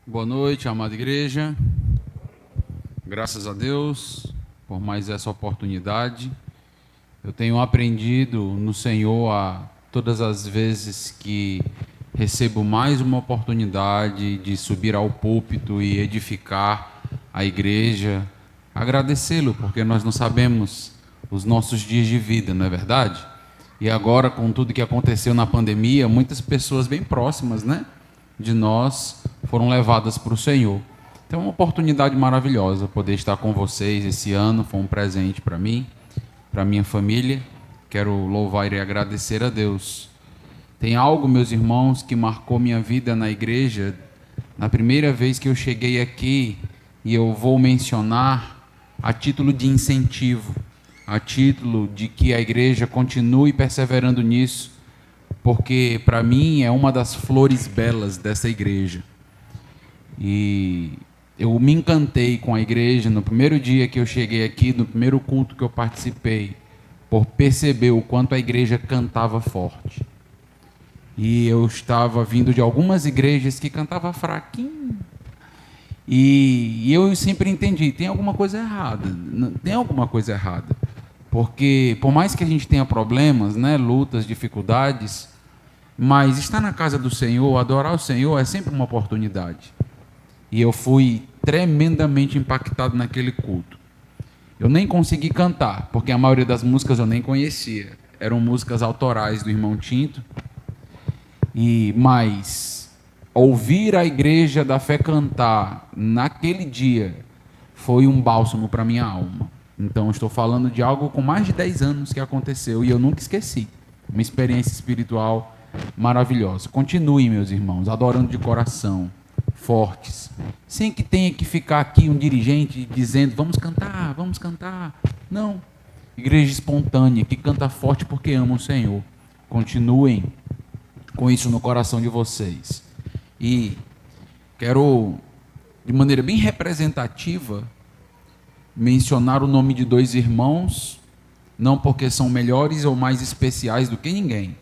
Boa noite, amada igreja. Graças a Deus por mais essa oportunidade. Eu tenho aprendido no Senhor a todas as vezes que recebo mais uma oportunidade de subir ao púlpito e edificar a igreja, agradecê-lo, porque nós não sabemos os nossos dias de vida, não é verdade? E agora, com tudo que aconteceu na pandemia, muitas pessoas bem próximas, né, de nós foram levadas para o Senhor. Então, é uma oportunidade maravilhosa poder estar com vocês esse ano. Foi um presente para mim, para minha família. Quero louvar e agradecer a Deus. Tem algo, meus irmãos, que marcou minha vida na igreja na primeira vez que eu cheguei aqui, e eu vou mencionar a título de incentivo, a título de que a igreja continue perseverando nisso, porque para mim é uma das flores belas dessa igreja. E eu me encantei com a igreja no primeiro dia que eu cheguei aqui, no primeiro culto que eu participei, por perceber o quanto a igreja cantava forte. E eu estava vindo de algumas igrejas que cantava fraquinho. E eu sempre entendi, tem alguma coisa errada, tem alguma coisa errada. Porque por mais que a gente tenha problemas, né, lutas, dificuldades, mas estar na casa do Senhor, adorar o Senhor é sempre uma oportunidade. E eu fui tremendamente impactado naquele culto. Eu nem consegui cantar, porque a maioria das músicas eu nem conhecia. Eram músicas autorais do irmão Tinto. Mas ouvir a igreja da fé cantar naquele dia foi um bálsamo para minha alma. Então estou falando de algo com mais de 10 anos que aconteceu e eu nunca esqueci. Uma experiência espiritual maravilhosa. Continuem, meus irmãos, adorando de coração, fortes, sem que tenha que ficar aqui um dirigente dizendo vamos cantar, vamos cantar. Não. Igreja espontânea, que canta forte porque ama o Senhor. Continuem com isso no coração de vocês. E quero, de maneira bem representativa, mencionar o nome de dois irmãos, não porque são melhores ou mais especiais do que ninguém,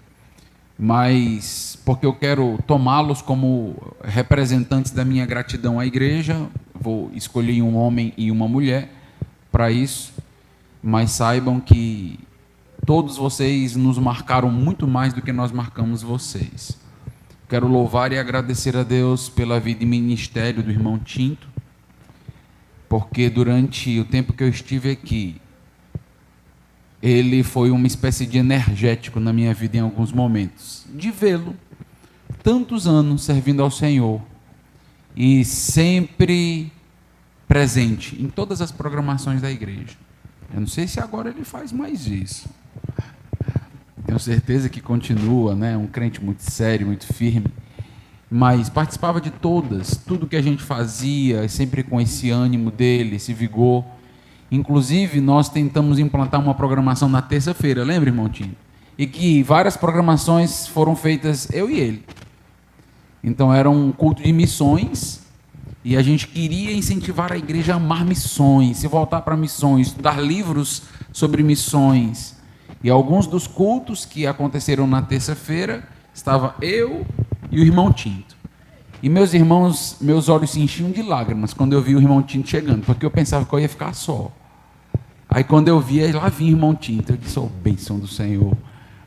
mas porque eu quero tomá-los como representantes da minha gratidão à igreja. Vou escolher um homem e uma mulher para isso, mas saibam que todos vocês nos marcaram muito mais do que nós marcamos vocês. Quero louvar e agradecer a Deus pela vida e ministério do irmão Tinto, porque durante o tempo que eu estive aqui, ele foi uma espécie de energético na minha vida em alguns momentos, de vê-lo tantos anos servindo ao Senhor e sempre presente em todas as programações da igreja. Eu não sei se agora ele faz mais isso. Tenho certeza que continua, né? Um crente muito sério, muito firme, mas participava de todas, tudo que a gente fazia, sempre com esse ânimo dele, esse vigor. Inclusive, nós tentamos implantar uma programação na terça-feira, lembra, irmão Tinho? E que várias programações foram feitas, eu e ele. Então, era um culto de missões, e a gente queria incentivar a igreja a amar missões, se voltar para missões, estudar livros sobre missões. E alguns dos cultos que aconteceram na terça-feira, estava eu e o irmão Tinto. E meus irmãos, meus olhos se enchiam de lágrimas quando eu vi o irmão Tinto chegando, porque eu pensava que eu ia ficar só. Aí quando eu via, lá vinha o irmão Tinto, eu disse, oh, bênção do Senhor.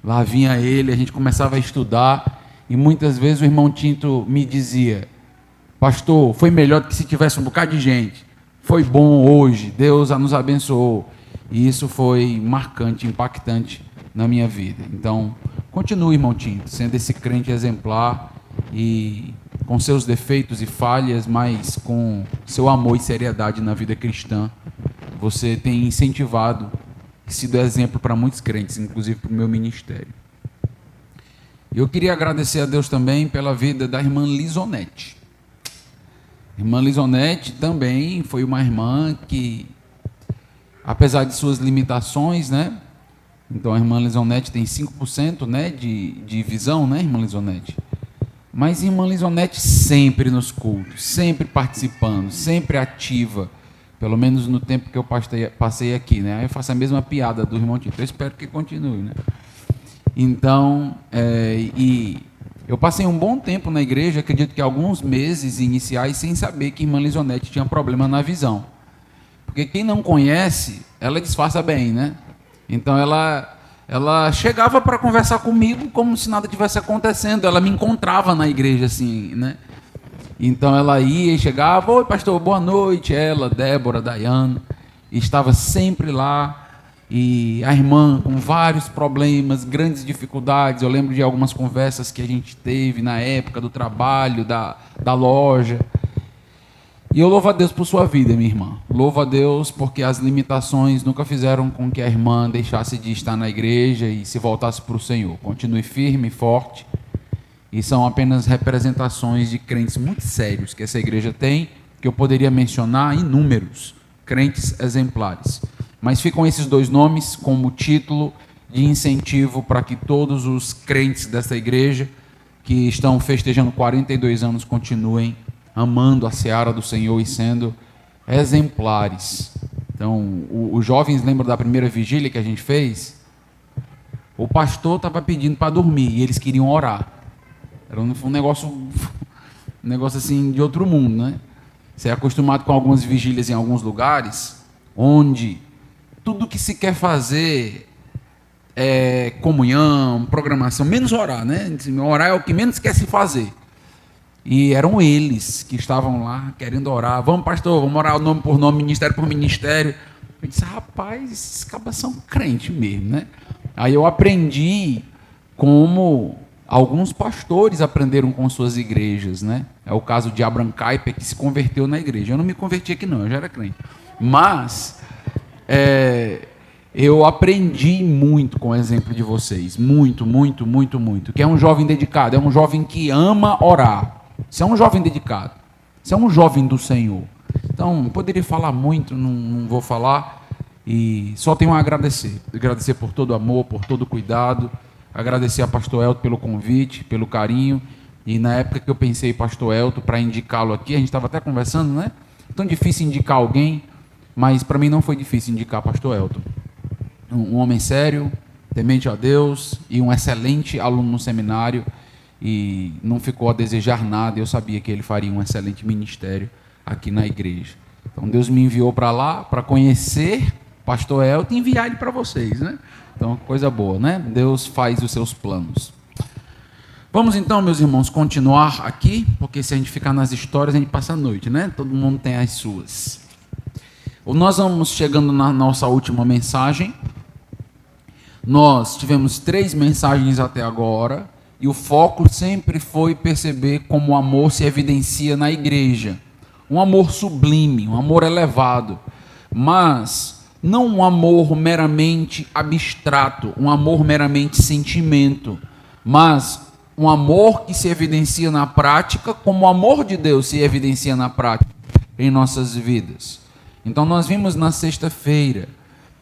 Lá vinha ele, a gente começava a estudar, e muitas vezes o irmão Tinto me dizia, pastor, foi melhor do que se tivesse um bocado de gente. Foi bom hoje, Deus nos abençoou. E isso foi marcante, impactante na minha vida. Então, continue, irmão Tinto, sendo esse crente exemplar e com seus defeitos e falhas, mas com seu amor e seriedade na vida cristã. Você tem incentivado e sido exemplo para muitos crentes, inclusive para o meu ministério. Eu queria agradecer a Deus também pela vida da irmã Lisonete. Irmã Lisonete também foi uma irmã que, apesar de suas limitações, né? Então a irmã Lisonete tem 5%, né, de visão, né, irmã Lisonete? Mas a irmã Lisonete sempre nos cultos, sempre participando, sempre ativa, pelo menos no tempo que eu passei aqui, né? Aí eu faço a mesma piada do irmão Tito, eu espero que continue, né? Então, Eu passei um bom tempo na igreja, acredito que alguns meses iniciais, sem saber que irmã Lisonete tinha problema na visão. Porque quem não conhece, ela disfarça bem, né? Então ela chegava para conversar comigo como se nada tivesse acontecendo. Ela me encontrava na igreja assim, né? Então ela ia e chegava: oi pastor, boa noite. Ela, Débora, Dayane, estava sempre lá. E a irmã com vários problemas, grandes dificuldades. Eu lembro de algumas conversas que a gente teve na época do trabalho, da loja. E eu louvo a Deus por sua vida, minha irmã. Louvo a Deus porque as limitações nunca fizeram com que a irmã deixasse de estar na igreja e se voltasse para o Senhor. Continue firme e forte. E são apenas representações de crentes muito sérios que essa igreja tem, que eu poderia mencionar inúmeros crentes exemplares. Mas ficam esses dois nomes como título de incentivo para que todos os crentes dessa igreja que estão festejando 42 anos continuem amando a seara do Senhor e sendo exemplares. Então, os jovens lembram da primeira vigília que a gente fez? O pastor estava pedindo para dormir e eles queriam orar. Era um negócio assim de outro mundo, né? Você é acostumado com algumas vigílias em alguns lugares, onde tudo que se quer fazer é comunhão, programação, menos orar, né? Orar é o que menos quer se fazer. E eram eles que estavam lá querendo orar. Vamos, pastor, vamos orar nome por nome, ministério por ministério. Eu disse: rapaz, esses cabas são crentes mesmo, né? Aí eu aprendi como alguns pastores aprenderam com suas igrejas, né? É o caso de Abraham Kuyper, que se converteu na igreja. Eu não me converti aqui não, eu já era crente. Mas eu aprendi muito com o exemplo de vocês. Muito, muito, muito, muito. Que é um jovem dedicado, é um jovem que ama orar. Você é um jovem dedicado. Você é um jovem do Senhor. Então, poderia falar muito, não vou falar. E só tenho a agradecer. Agradecer por todo o amor, por todo o cuidado. Agradecer a pastor Elton pelo convite, pelo carinho. E na época que eu pensei em pastor Elton para indicá-lo aqui, a gente estava até conversando, né? Tão difícil indicar alguém, mas para mim não foi difícil indicar pastor Elton. Um homem sério, temente a Deus e um excelente aluno no seminário. E não ficou a desejar nada. Eu sabia que ele faria um excelente ministério aqui na igreja. Então Deus me enviou para lá para conhecer pastor Elton e enviar ele para vocês, né? Então, coisa boa, né? Deus faz os seus planos. Vamos então, meus irmãos, continuar aqui, porque se a gente ficar nas histórias, a gente passa a noite, né? Todo mundo tem as suas. Nós vamos chegando na nossa última mensagem. Nós tivemos 3 mensagens até agora, e o foco sempre foi perceber como o amor se evidencia na igreja. Um amor sublime, um amor elevado, mas não um amor meramente abstrato, um amor meramente sentimento, mas um amor que se evidencia na prática, como o amor de Deus se evidencia na prática em nossas vidas. Então nós vimos na sexta-feira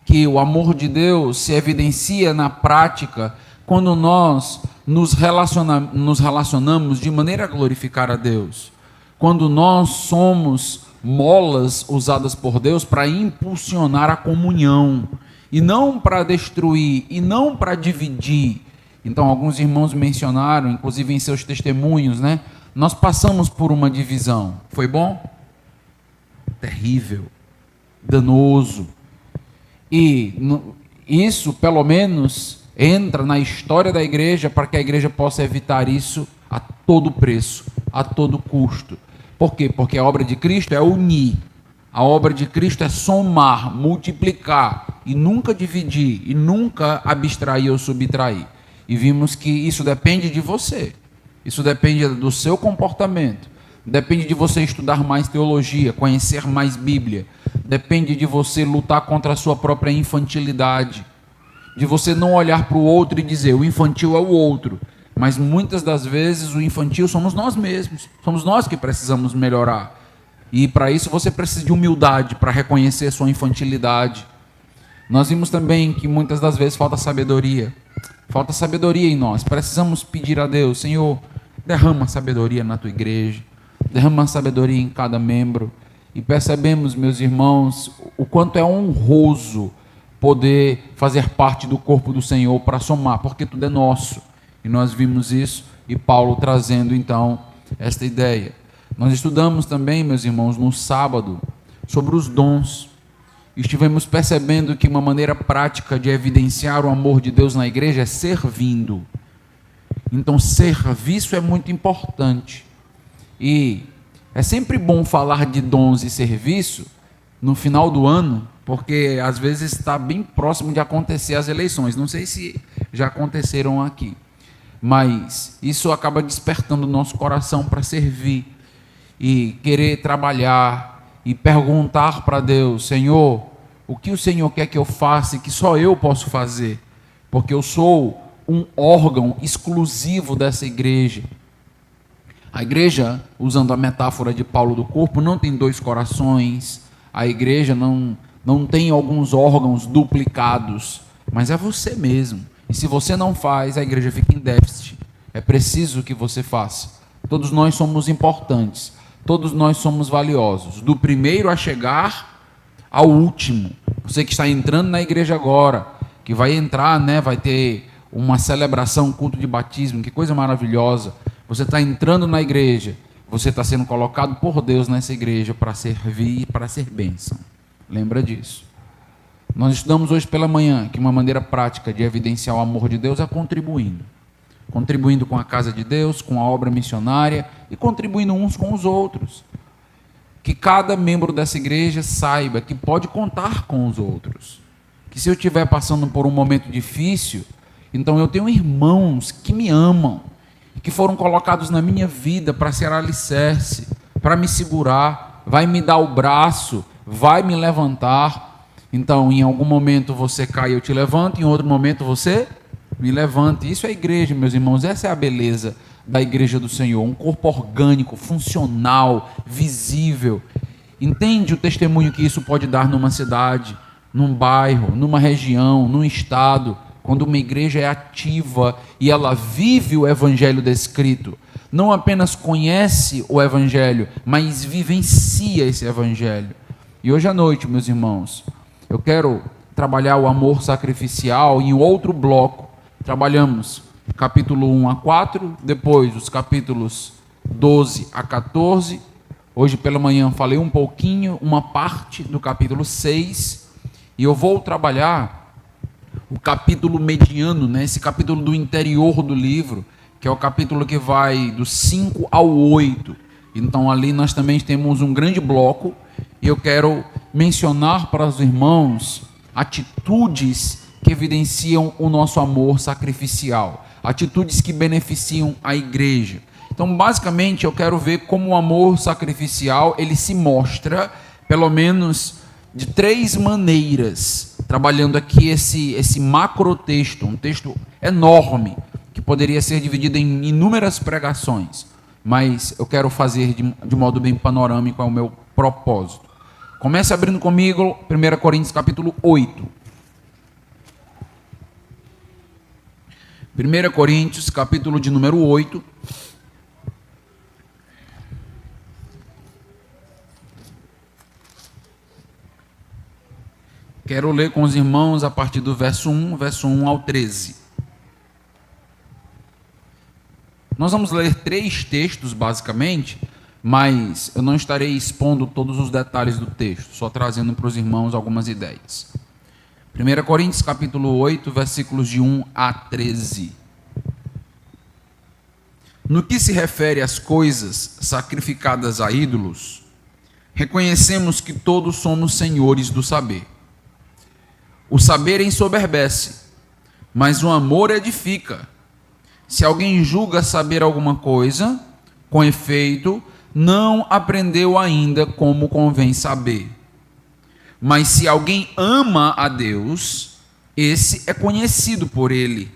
que o amor de Deus se evidencia na prática quando nós nos relacionamos de maneira a glorificar a Deus. Quando nós somos molas usadas por Deus para impulsionar a comunhão, e não para destruir, e não para dividir. Então, alguns irmãos mencionaram, inclusive em seus testemunhos, né? Nós passamos por uma divisão. Foi bom? Terrível, danoso. E isso, pelo menos, entra na história da igreja para que a igreja possa evitar isso a todo preço, a todo custo. Por quê? Porque a obra de Cristo é unir. A obra de Cristo é somar, multiplicar, e nunca dividir, e nunca abstrair ou subtrair. E vimos que isso depende de você. Isso depende do seu comportamento. Depende de você estudar mais teologia, conhecer mais Bíblia. Depende de você lutar contra a sua própria infantilidade. De você não olhar para o outro e dizer, o infantil é o outro. Mas muitas das vezes o infantil somos nós mesmos. Somos nós que precisamos melhorar. E para isso você precisa de humildade, para reconhecer sua infantilidade. Nós vimos também que muitas das vezes falta sabedoria. Falta sabedoria em nós. Precisamos pedir a Deus, Senhor, derrama sabedoria na tua igreja. Derrama sabedoria em cada membro. E percebemos, meus irmãos, o quanto é honroso poder fazer parte do corpo do Senhor para somar, porque tudo é nosso. E nós vimos isso e Paulo trazendo então esta ideia. Nós estudamos também, meus irmãos, no sábado, sobre os dons. Estivemos percebendo que uma maneira prática de evidenciar o amor de Deus na igreja é servindo. Então, serviço é muito importante. E é sempre bom falar de dons e serviço no final do ano, porque às vezes está bem próximo de acontecer as eleições. Não sei se já aconteceram aqui, mas isso acaba despertando o nosso coração para servir e querer trabalhar e perguntar para Deus: Senhor, o que o Senhor quer que eu faça e que só eu posso fazer? Porque eu sou um órgão exclusivo dessa igreja. A igreja, usando a metáfora de Paulo do corpo, não tem dois corações. A igreja não tem alguns órgãos duplicados, mas é você mesmo. E se você não faz, a igreja fica em déficit. É preciso que você faça. Todos nós somos importantes. Todos nós somos valiosos. Do primeiro a chegar ao último. Você que está entrando na igreja agora, que vai entrar, vai ter uma celebração, culto de batismo, que coisa maravilhosa. Você está entrando na igreja, você está sendo colocado por Deus nessa igreja para servir e para ser bênção. Lembra disso. Nós estudamos hoje pela manhã que uma maneira prática de evidenciar o amor de Deus é contribuindo. Contribuindo com a casa de Deus, com a obra missionária e contribuindo uns com os outros. Que cada membro dessa igreja saiba que pode contar com os outros. Que se eu estiver passando por um momento difícil, então eu tenho irmãos que me amam, que foram colocados na minha vida para ser alicerce, para me segurar, vai me dar o braço, vai me levantar. Então, em algum momento você cai, eu te levanto, em outro momento você me levanta. Isso é igreja, meus irmãos, essa é a beleza da igreja do Senhor, um corpo orgânico, funcional, visível. Entende o testemunho que isso pode dar numa cidade, num bairro, numa região, num estado, quando uma igreja é ativa e ela vive o evangelho descrito, não apenas conhece o evangelho, mas vivencia esse evangelho. E hoje à noite, meus irmãos, eu quero trabalhar o amor sacrificial em outro bloco. Trabalhamos capítulo 1 a 4, depois os capítulos 12 a 14. Hoje pela manhã falei um pouquinho, uma parte do capítulo 6, e eu vou trabalhar o capítulo mediano, esse capítulo do interior do livro, que é o capítulo que vai do 5 ao 8. Então ali nós também temos um grande bloco, e eu quero mencionar para os irmãos atitudes que evidenciam o nosso amor sacrificial, atitudes que beneficiam a igreja. Então basicamente eu quero ver como o amor sacrificial ele se mostra, pelo menos de 3 maneiras, trabalhando aqui esse macro texto, um texto enorme, que poderia ser dividido em inúmeras pregações, mas eu quero fazer de modo bem panorâmico, é o meu propósito. Comece abrindo comigo 1 Coríntios capítulo 8. 1 Coríntios capítulo de número 8. Quero ler com os irmãos a partir do verso 1 ao 13. Nós vamos ler 3 textos, basicamente, mas eu não estarei expondo todos os detalhes do texto, só trazendo para os irmãos algumas ideias. 1 Coríntios, capítulo 8, versículos de 1 a 13. No que se refere às coisas sacrificadas a ídolos, reconhecemos que todos somos senhores do saber. O saber ensoberbece, mas o amor edifica. Se alguém julga saber alguma coisa, com efeito, não aprendeu ainda como convém saber. Mas se alguém ama a Deus, esse é conhecido por ele.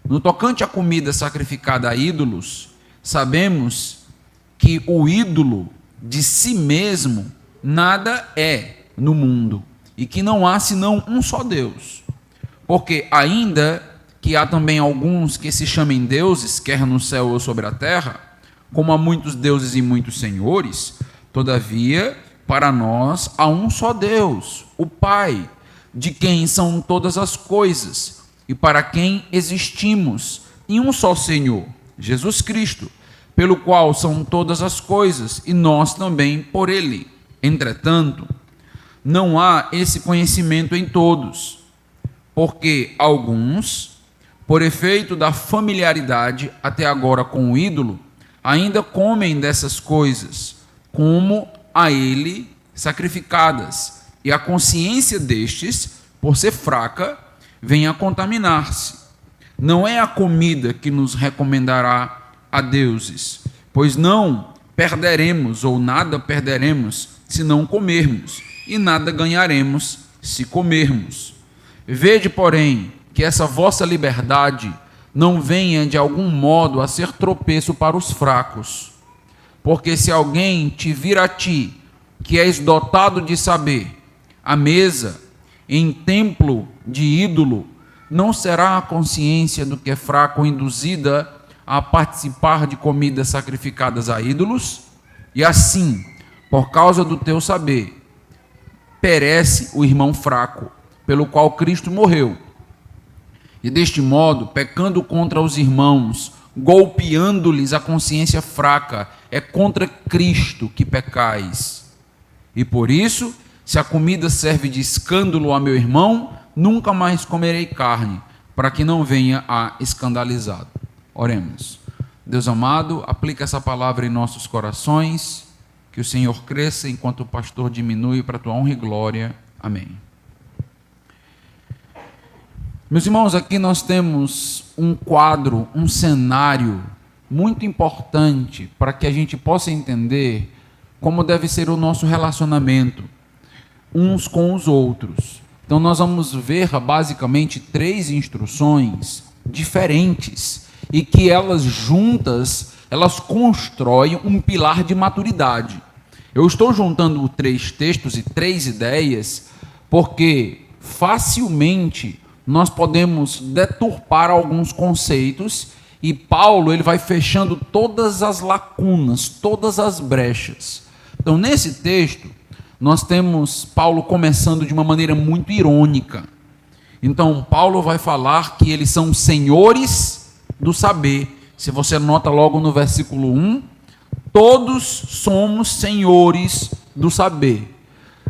No tocante à comida sacrificada a ídolos, sabemos que o ídolo de si mesmo nada é no mundo, e que não há senão um só Deus. Porque ainda que há também alguns que se chamem deuses, quer no céu ou sobre a terra, como há muitos deuses e muitos senhores, todavia, para nós há um só Deus, o Pai, de quem são todas as coisas, e para quem existimos, e um só Senhor, Jesus Cristo, pelo qual são todas as coisas, e nós também por ele. Entretanto, não há esse conhecimento em todos, porque alguns, por efeito da familiaridade até agora com o ídolo, ainda comem dessas coisas, como a ele sacrificadas, e a consciência destes, por ser fraca, vem a contaminar-se. Não é a comida que nos recomendará a deuses, pois não perderemos ou nada perderemos se não comermos, e nada ganharemos se comermos. Vede, porém, que essa vossa liberdade não venha de algum modo a ser tropeço para os fracos. Porque se alguém te vir a ti, que és dotado de saber, à mesa, em templo de ídolo, não será a consciência do que é fraco induzida a participar de comidas sacrificadas a ídolos? E assim, por causa do teu saber, perece o irmão fraco, pelo qual Cristo morreu. E deste modo, pecando contra os irmãos, golpeando-lhes a consciência fraca, é contra Cristo que pecais. E por isso, se a comida serve de escândalo a meu irmão, nunca mais comerei carne, para que não venha a escandalizá-lo. Oremos. Deus amado, aplica essa palavra em nossos corações, que o Senhor cresça enquanto o pastor diminui, para a tua honra e glória. Amém. Meus irmãos, aqui nós temos um quadro, um cenário muito importante para que a gente possa entender como deve ser o nosso relacionamento uns com os outros. Então nós vamos ver basicamente 3 instruções diferentes e que elas juntas, elas constroem um pilar de maturidade. Eu estou juntando 3 textos e 3 ideias porque facilmente nós podemos deturpar alguns conceitos e Paulo ele vai fechando todas as lacunas, todas as brechas. Então, nesse texto, nós temos Paulo começando de uma maneira muito irônica. Então, Paulo vai falar que eles são senhores do saber. Se você nota logo no versículo 1, todos somos senhores do saber.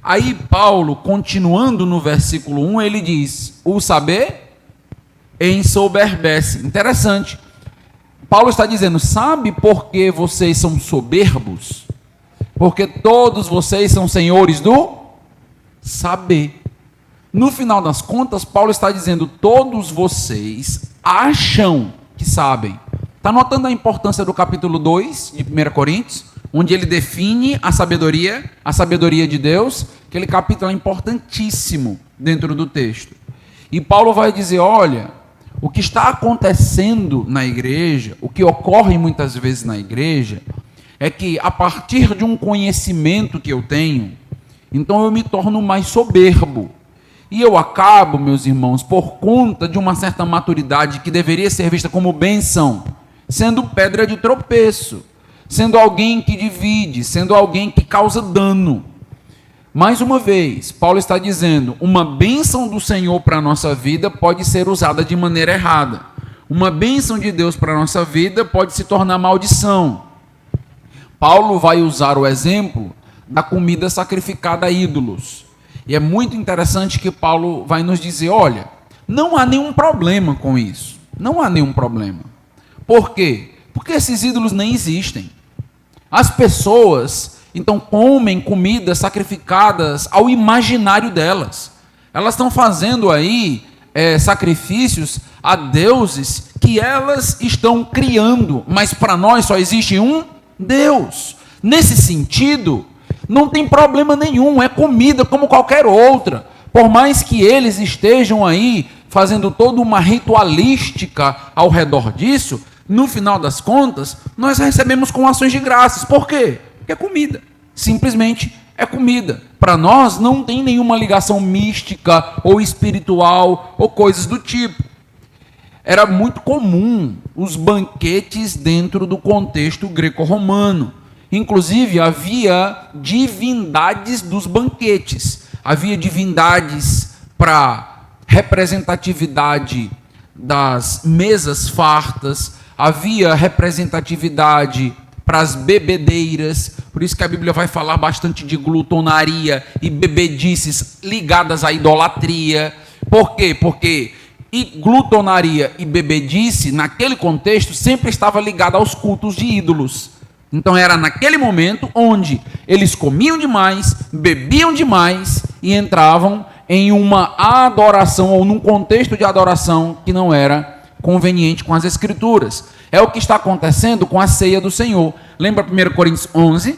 Aí Paulo, continuando no versículo 1, ele diz, o saber ensoberbece. Interessante. Paulo está dizendo, sabe por que vocês são soberbos? Porque todos vocês são senhores do saber. No final das contas, Paulo está dizendo, todos vocês acham que sabem. Está notando a importância do capítulo 2 de 1 Coríntios? Onde ele define a sabedoria de Deus. Aquele capítulo é importantíssimo dentro do texto. E Paulo vai dizer, olha, o que está acontecendo na igreja, o que ocorre muitas vezes na igreja, é que a partir de um conhecimento que eu tenho, então eu me torno mais soberbo. E eu acabo, meus irmãos, por conta de uma certa maturidade que deveria ser vista como bênção, sendo pedra de tropeço, sendo alguém que divide, sendo alguém que causa dano. Mais uma vez, Paulo está dizendo, uma bênção do Senhor para a nossa vida pode ser usada de maneira errada. Uma bênção de Deus para a nossa vida pode se tornar maldição. Paulo vai usar o exemplo da comida sacrificada a ídolos. E é muito interessante que Paulo vai nos dizer, olha, não há nenhum problema com isso. Não há nenhum problema. Por quê? Porque esses ídolos nem existem. As pessoas, então, comem comidas sacrificadas ao imaginário delas. Elas estão fazendo aí sacrifícios a deuses que elas estão criando. Mas para nós só existe um Deus. Nesse sentido, não tem problema nenhum. É comida como qualquer outra. Por mais que eles estejam aí fazendo toda uma ritualística ao redor disso, no final das contas, nós recebemos com ações de graças. Por quê? Porque é comida. Simplesmente é comida. Para nós não tem nenhuma ligação mística ou espiritual ou coisas do tipo. Era muito comum os banquetes dentro do contexto greco-romano. Inclusive, havia divindades dos banquetes. Havia divindades para representatividade das mesas fartas. havia representatividade para as bebedeiras, por isso que a Bíblia vai falar bastante de glutonaria e bebedices ligadas à idolatria. Por quê? Porque glutonaria e bebedice, naquele contexto, sempre estava ligada aos cultos de ídolos. Então era naquele momento onde eles comiam demais, bebiam demais e entravam em uma adoração ou num contexto de adoração que não era conveniente com as Escrituras. É o que está acontecendo com a ceia do Senhor. Lembra 1 Coríntios 11?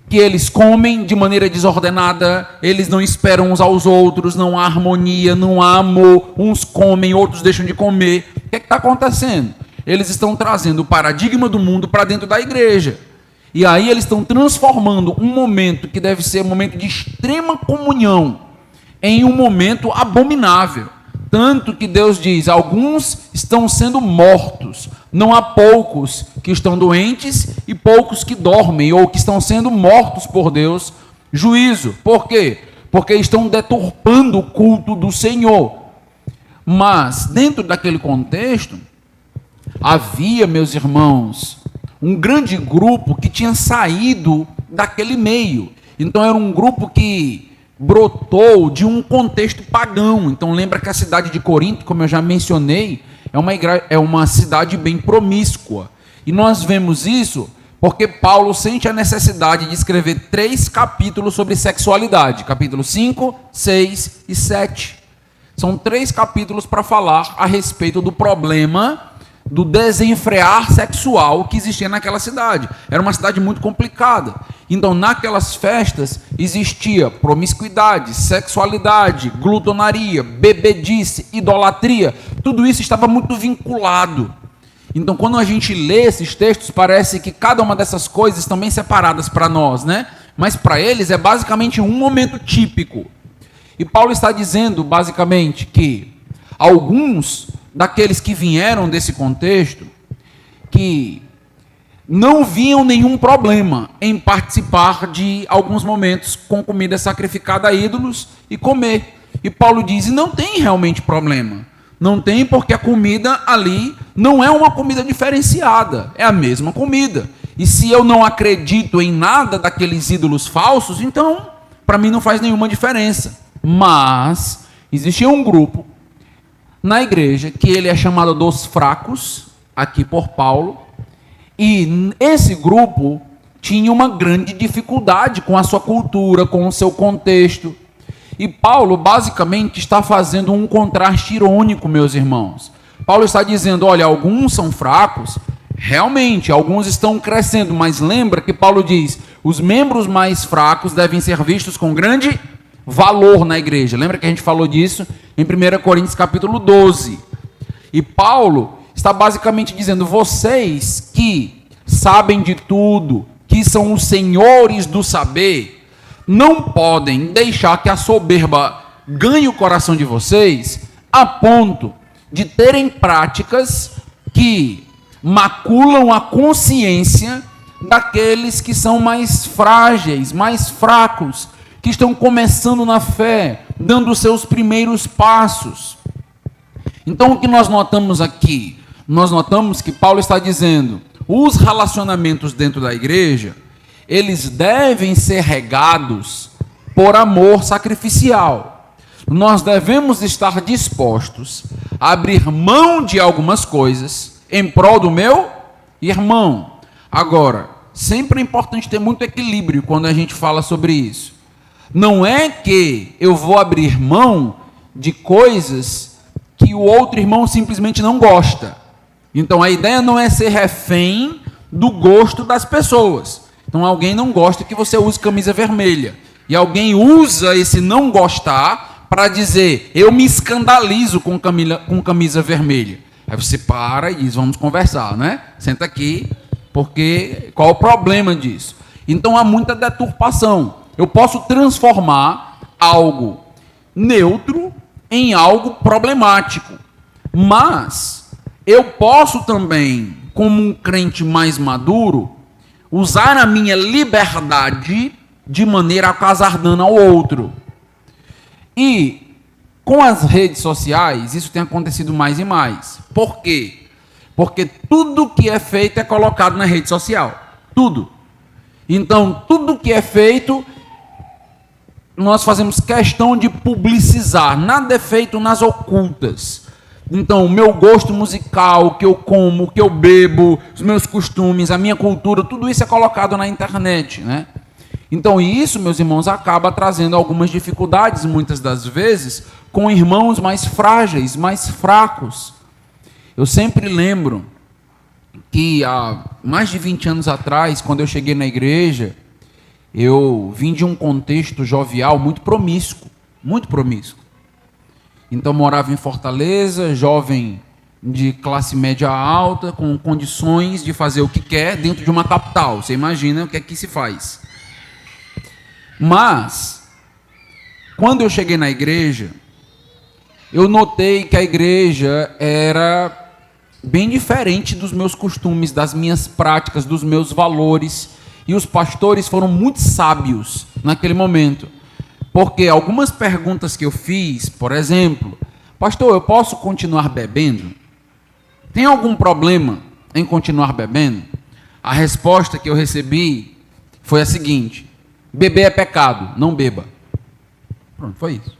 Que eles comem de maneira desordenada, eles não esperam uns aos outros, não há harmonia, não há amor, uns comem, outros deixam de comer. O que está acontecendo? Eles estão trazendo o paradigma do mundo para dentro da igreja. E aí eles estão transformando um momento que deve ser um momento de extrema comunhão em um momento abominável. Tanto que Deus diz, alguns estão sendo mortos. Não há poucos que estão doentes e poucos que dormem, ou que estão sendo mortos por Deus. Juízo. Por quê? Porque estão deturpando o culto do Senhor. Mas, dentro daquele contexto, havia, meus irmãos, um grande grupo que tinha saído daquele meio. Então era um grupo que brotou de um contexto pagão. Então lembra que a cidade de Corinto, como eu já mencionei, é uma cidade bem promíscua. E nós vemos isso porque Paulo sente a necessidade de escrever 3 capítulos sobre sexualidade. Capítulo 5, 6 e 7. São 3 capítulos para falar a respeito do problema do desenfrear sexual que existia naquela cidade. Era uma cidade muito complicada. Então, naquelas festas, existia promiscuidade, sexualidade, glutonaria, bebedice, idolatria. Tudo isso estava muito vinculado. Então, quando a gente lê esses textos, parece que cada uma dessas coisas estão bem separadas para nós, né? Mas para eles é basicamente um momento típico. E Paulo está dizendo, basicamente, que alguns daqueles que vieram desse contexto, que não viam nenhum problema em participar de alguns momentos com comida sacrificada a ídolos e comer. E Paulo diz, não tem realmente problema. Não tem, porque a comida ali não é uma comida diferenciada, é a mesma comida. E se eu não acredito em nada daqueles ídolos falsos, então, para mim não faz nenhuma diferença. Mas existia um grupo na igreja, que ele é chamado dos fracos, aqui por Paulo, e esse grupo tinha uma grande dificuldade com a sua cultura, com o seu contexto. E Paulo, basicamente, está fazendo um contraste irônico, meus irmãos. Paulo está dizendo, olha, alguns são fracos, realmente, alguns estão crescendo, mas lembra que Paulo diz, os membros mais fracos devem ser vistos com grande valor na igreja. Lembra que a gente falou disso em 1 Coríntios capítulo 12. E Paulo está basicamente dizendo, vocês que sabem de tudo, que são os senhores do saber, não podem deixar que a soberba ganhe o coração de vocês a ponto de terem práticas que maculam a consciência daqueles que são mais frágeis, mais fracos, que estão começando na fé, dando os seus primeiros passos. Então, o que nós notamos aqui? Nós notamos que Paulo está dizendo, os relacionamentos dentro da igreja, eles devem ser regados por amor sacrificial. Nós devemos estar dispostos a abrir mão de algumas coisas em prol do meu irmão. Agora, sempre é importante ter muito equilíbrio quando a gente fala sobre isso. Não é que eu vou abrir mão de coisas que o outro irmão simplesmente não gosta. Então a ideia não é ser refém do gosto das pessoas. Então alguém não gosta que você use camisa vermelha. E alguém usa esse não gostar para dizer, eu me escandalizo com camisa vermelha. Aí você para e diz, vamos conversar, né? Senta aqui, porque qual é o problema disso? Então há muita deturpação. Eu posso transformar algo neutro em algo problemático. Mas eu posso também, como um crente mais maduro, usar a minha liberdade de maneira a causar dano ao outro. E com as redes sociais, isso tem acontecido mais e mais. Por quê? Porque tudo que é feito é colocado na rede social. Tudo. Então, tudo que é feito, nós fazemos questão de publicizar. Nada é feito nas ocultas. Então, o meu gosto musical, o que eu como, o que eu bebo, os meus costumes, a minha cultura, tudo isso é colocado na internet, né? Então, isso, meus irmãos, acaba trazendo algumas dificuldades, muitas das vezes, com irmãos mais frágeis, mais fracos. Eu sempre lembro que há mais de 20 anos atrás, quando eu cheguei na igreja, eu vim de um contexto jovial muito promíscuo, muito promíscuo. Então, morava em Fortaleza, jovem de classe média alta, com condições de fazer o que quer dentro de uma capital. Você imagina o que é que se faz. Mas, quando eu cheguei na igreja, eu notei que a igreja era bem diferente dos meus costumes, das minhas práticas, dos meus valores. E os pastores foram muito sábios naquele momento. Porque algumas perguntas que eu fiz, por exemplo, pastor, eu posso continuar bebendo? Tem algum problema em continuar bebendo? A resposta que eu recebi foi a seguinte: beber é pecado, não beba. Pronto, foi isso.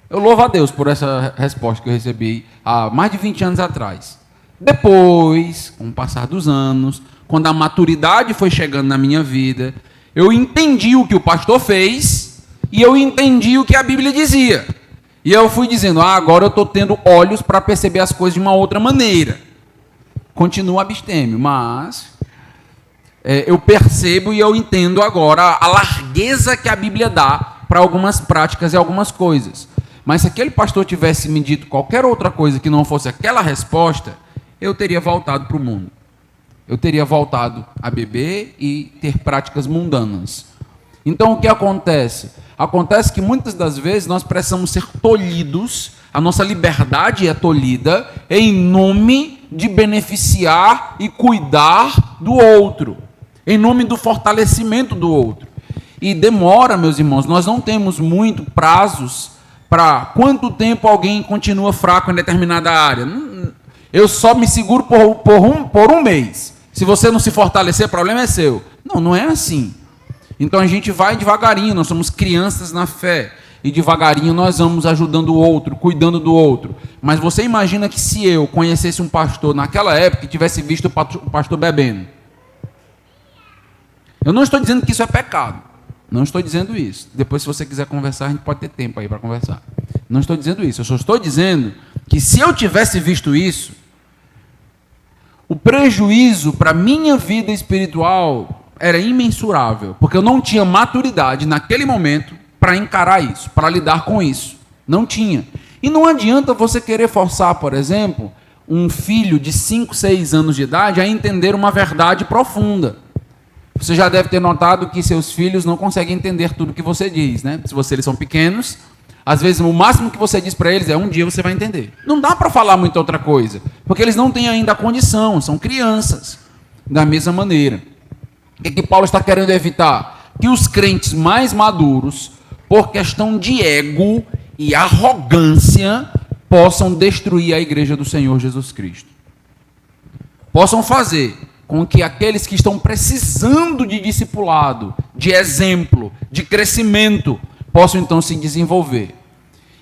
Eu louvo a Deus por essa resposta que eu recebi há mais de 20 anos atrás. Depois, com o passar dos anos, quando a maturidade foi chegando na minha vida, eu entendi o que o pastor fez e eu entendi o que a Bíblia dizia. E eu fui dizendo, agora eu estou tendo olhos para perceber as coisas de uma outra maneira. Continuo abstêmio, mas eu percebo e eu entendo agora a largueza que a Bíblia dá para algumas práticas e algumas coisas. Mas se aquele pastor tivesse me dito qualquer outra coisa que não fosse aquela resposta, eu teria voltado para o mundo. Eu teria voltado a beber e ter práticas mundanas. Então, o que acontece? Acontece que muitas das vezes nós precisamos ser tolhidos, a nossa liberdade é tolhida em nome de beneficiar e cuidar do outro, em nome do fortalecimento do outro. E demora, meus irmãos, nós não temos muito prazos para quanto tempo alguém continua fraco em determinada área. Eu só me seguro por um mês. Se você não se fortalecer, o problema é seu. Não, não é assim. Então a gente vai devagarinho, nós somos crianças na fé. E devagarinho nós vamos ajudando o outro, cuidando do outro. Mas você imagina que se eu conhecesse um pastor naquela época e tivesse visto o pastor bebendo. Eu não estou dizendo que isso é pecado. Não estou dizendo isso. Depois, se você quiser conversar, a gente pode ter tempo aí para conversar. Não estou dizendo isso. Eu só estou dizendo que se eu tivesse visto isso, o prejuízo para a minha vida espiritual era imensurável, porque eu não tinha maturidade naquele momento para encarar isso, para lidar com isso. Não tinha. E não adianta você querer forçar, por exemplo, um filho de 5, 6 anos de idade a entender uma verdade profunda. Você já deve ter notado que seus filhos não conseguem entender tudo que você diz, né? Se eles são pequenos, às vezes o máximo que você diz para eles é um dia você vai entender. Não dá para falar muita outra coisa, porque eles não têm ainda a condição, são crianças. Da mesma maneira. O que Paulo está querendo evitar? Que os crentes mais maduros, por questão de ego e arrogância, possam destruir a igreja do Senhor Jesus Cristo. Possam fazer com que aqueles que estão precisando de discipulado, de exemplo, de crescimento, possam então se desenvolver.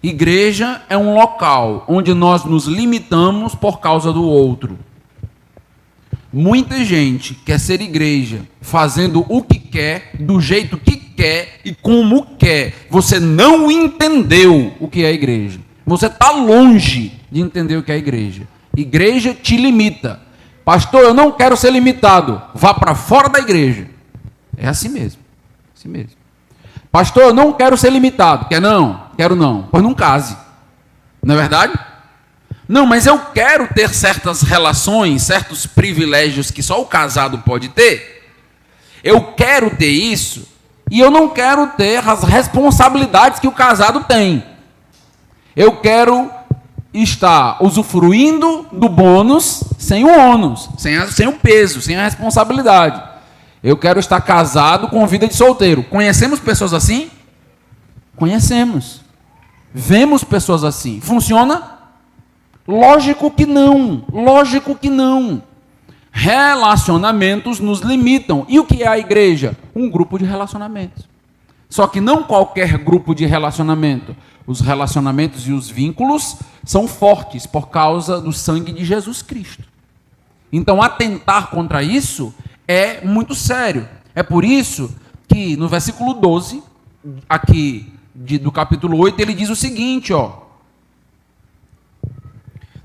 Igreja é um local onde nós nos limitamos por causa do outro. Muita gente quer ser igreja fazendo o que quer, do jeito que quer e como quer. Você não entendeu o que é igreja. Você está longe de entender o que é igreja. Igreja te limita. Pastor, eu não quero ser limitado. Vá para fora da igreja. É assim mesmo. Assim mesmo. Pastor, eu não quero ser limitado. Quer não? Quero não. Pois não case. Não é verdade? Não, mas eu quero ter certas relações, certos privilégios que só o casado pode ter. Eu quero ter isso e eu não quero ter as responsabilidades que o casado tem. Eu quero estar usufruindo do bônus sem o ônus, sem o peso, sem a responsabilidade. Eu quero estar casado com vida de solteiro. Conhecemos pessoas assim? Conhecemos. Vemos pessoas assim. Funciona? Lógico que não, lógico que não. Relacionamentos nos limitam. E o que é a igreja? Um grupo de relacionamentos. Só que não qualquer grupo de relacionamento. Os relacionamentos e os vínculos são fortes por causa do sangue de Jesus Cristo. Então, atentar contra isso é muito sério. É por isso que no versículo 12, aqui do capítulo 8, ele diz o seguinte, ó.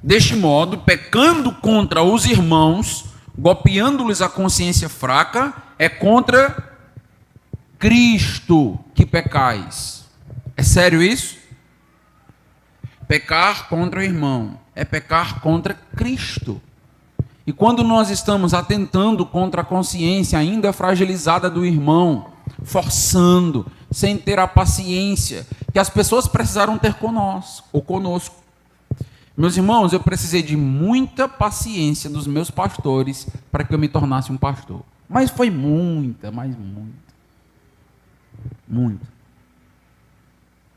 Deste modo, pecando contra os irmãos, golpeando-lhes a consciência fraca, é contra Cristo que pecais. É sério isso? Pecar contra o irmão é pecar contra Cristo. E quando nós estamos atentando contra a consciência ainda fragilizada do irmão, forçando, sem ter a paciência que as pessoas precisaram ter conosco. Meus irmãos, eu precisei de muita paciência dos meus pastores para que eu me tornasse um pastor. Mas foi muita.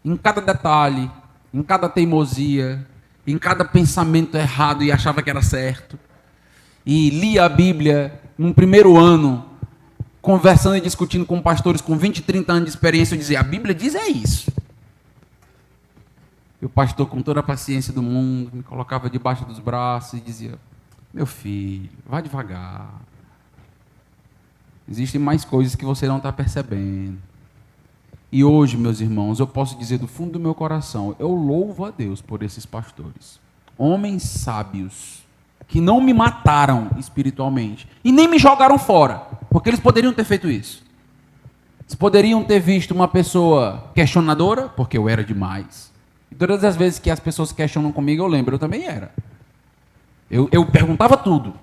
Em cada detalhe, em cada teimosia, em cada pensamento errado e achava que era certo. E lia a Bíblia no primeiro ano, conversando e discutindo com pastores com 20, 30 anos de experiência, eu dizia, a Bíblia diz é isso. E o pastor, com toda a paciência do mundo, me colocava debaixo dos braços e dizia, meu filho, vai devagar. Existem mais coisas que você não está percebendo. E hoje, meus irmãos, eu posso dizer do fundo do meu coração, eu louvo a Deus por esses pastores. Homens sábios, que não me mataram espiritualmente e nem me jogaram fora, porque eles poderiam ter feito isso. Eles poderiam ter visto uma pessoa questionadora, porque eu era demais. E todas as vezes que as pessoas questionam comigo, eu lembro, eu também era. Eu perguntava tudo.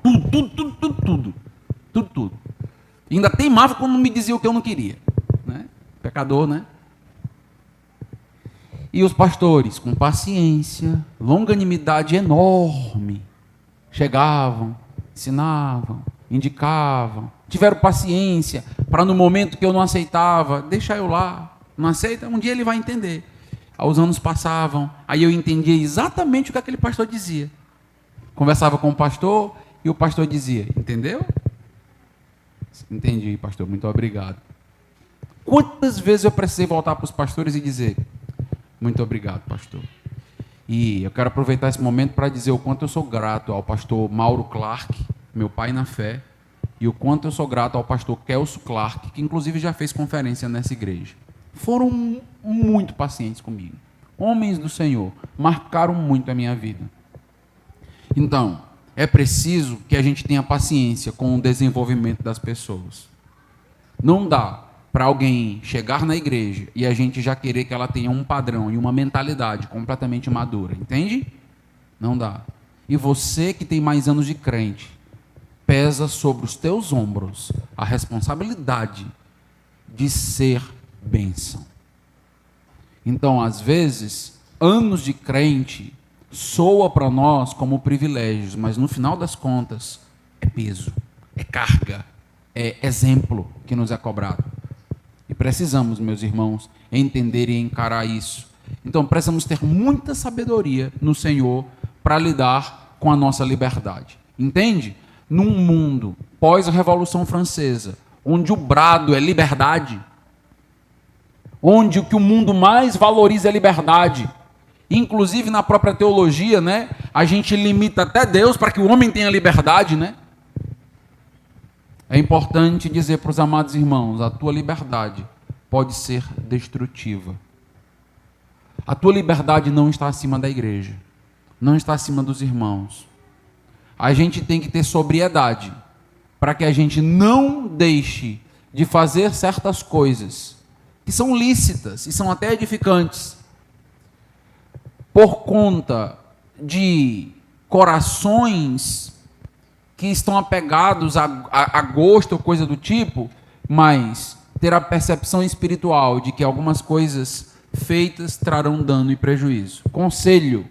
E ainda teimava quando me dizia o que eu não queria. Né? Pecador, né? E os pastores, com paciência, longanimidade enorme, chegavam, ensinavam, indicavam, tiveram paciência para no momento que eu não aceitava, deixa eu lá, não aceita? Um dia ele vai entender. Aí os anos passavam, aí eu entendia exatamente o que aquele pastor dizia. Conversava com o pastor e o pastor dizia, entendeu? Entendi, pastor, muito obrigado. Quantas vezes eu precisei voltar para os pastores e dizer, muito obrigado, pastor. E eu quero aproveitar esse momento para dizer o quanto eu sou grato ao pastor Mauro Clark, meu pai na fé, e o quanto eu sou grato ao pastor Kelso Clark, que inclusive já fez conferência nessa igreja. Foram muito pacientes comigo. Homens do Senhor, marcaram muito a minha vida. Então, é preciso que a gente tenha paciência com o desenvolvimento das pessoas. Não dá para alguém chegar na igreja e a gente já querer que ela tenha um padrão e uma mentalidade completamente madura, entende? Não dá. E você que tem mais anos de crente, pesa sobre os teus ombros a responsabilidade de ser bênção. Então, às vezes, anos de crente soa para nós como privilégios, mas no final das contas é peso, é carga, é exemplo que nos é cobrado. E precisamos, meus irmãos, entender e encarar isso. Então, precisamos ter muita sabedoria no Senhor para lidar com a nossa liberdade. Entende? Num mundo pós-Revolução Francesa, onde o brado é liberdade, onde o que o mundo mais valoriza é liberdade, inclusive na própria teologia, né? A gente limita até Deus para que o homem tenha liberdade, né? É importante dizer para os amados irmãos, a tua liberdade pode ser destrutiva. A tua liberdade não está acima da igreja, não está acima dos irmãos. A gente tem que ter sobriedade para que a gente não deixe de fazer certas coisas que são lícitas e são até edificantes, por conta de corações que estão apegados a gosto ou coisa do tipo, mas ter a percepção espiritual de que algumas coisas feitas trarão dano e prejuízo. Conselho: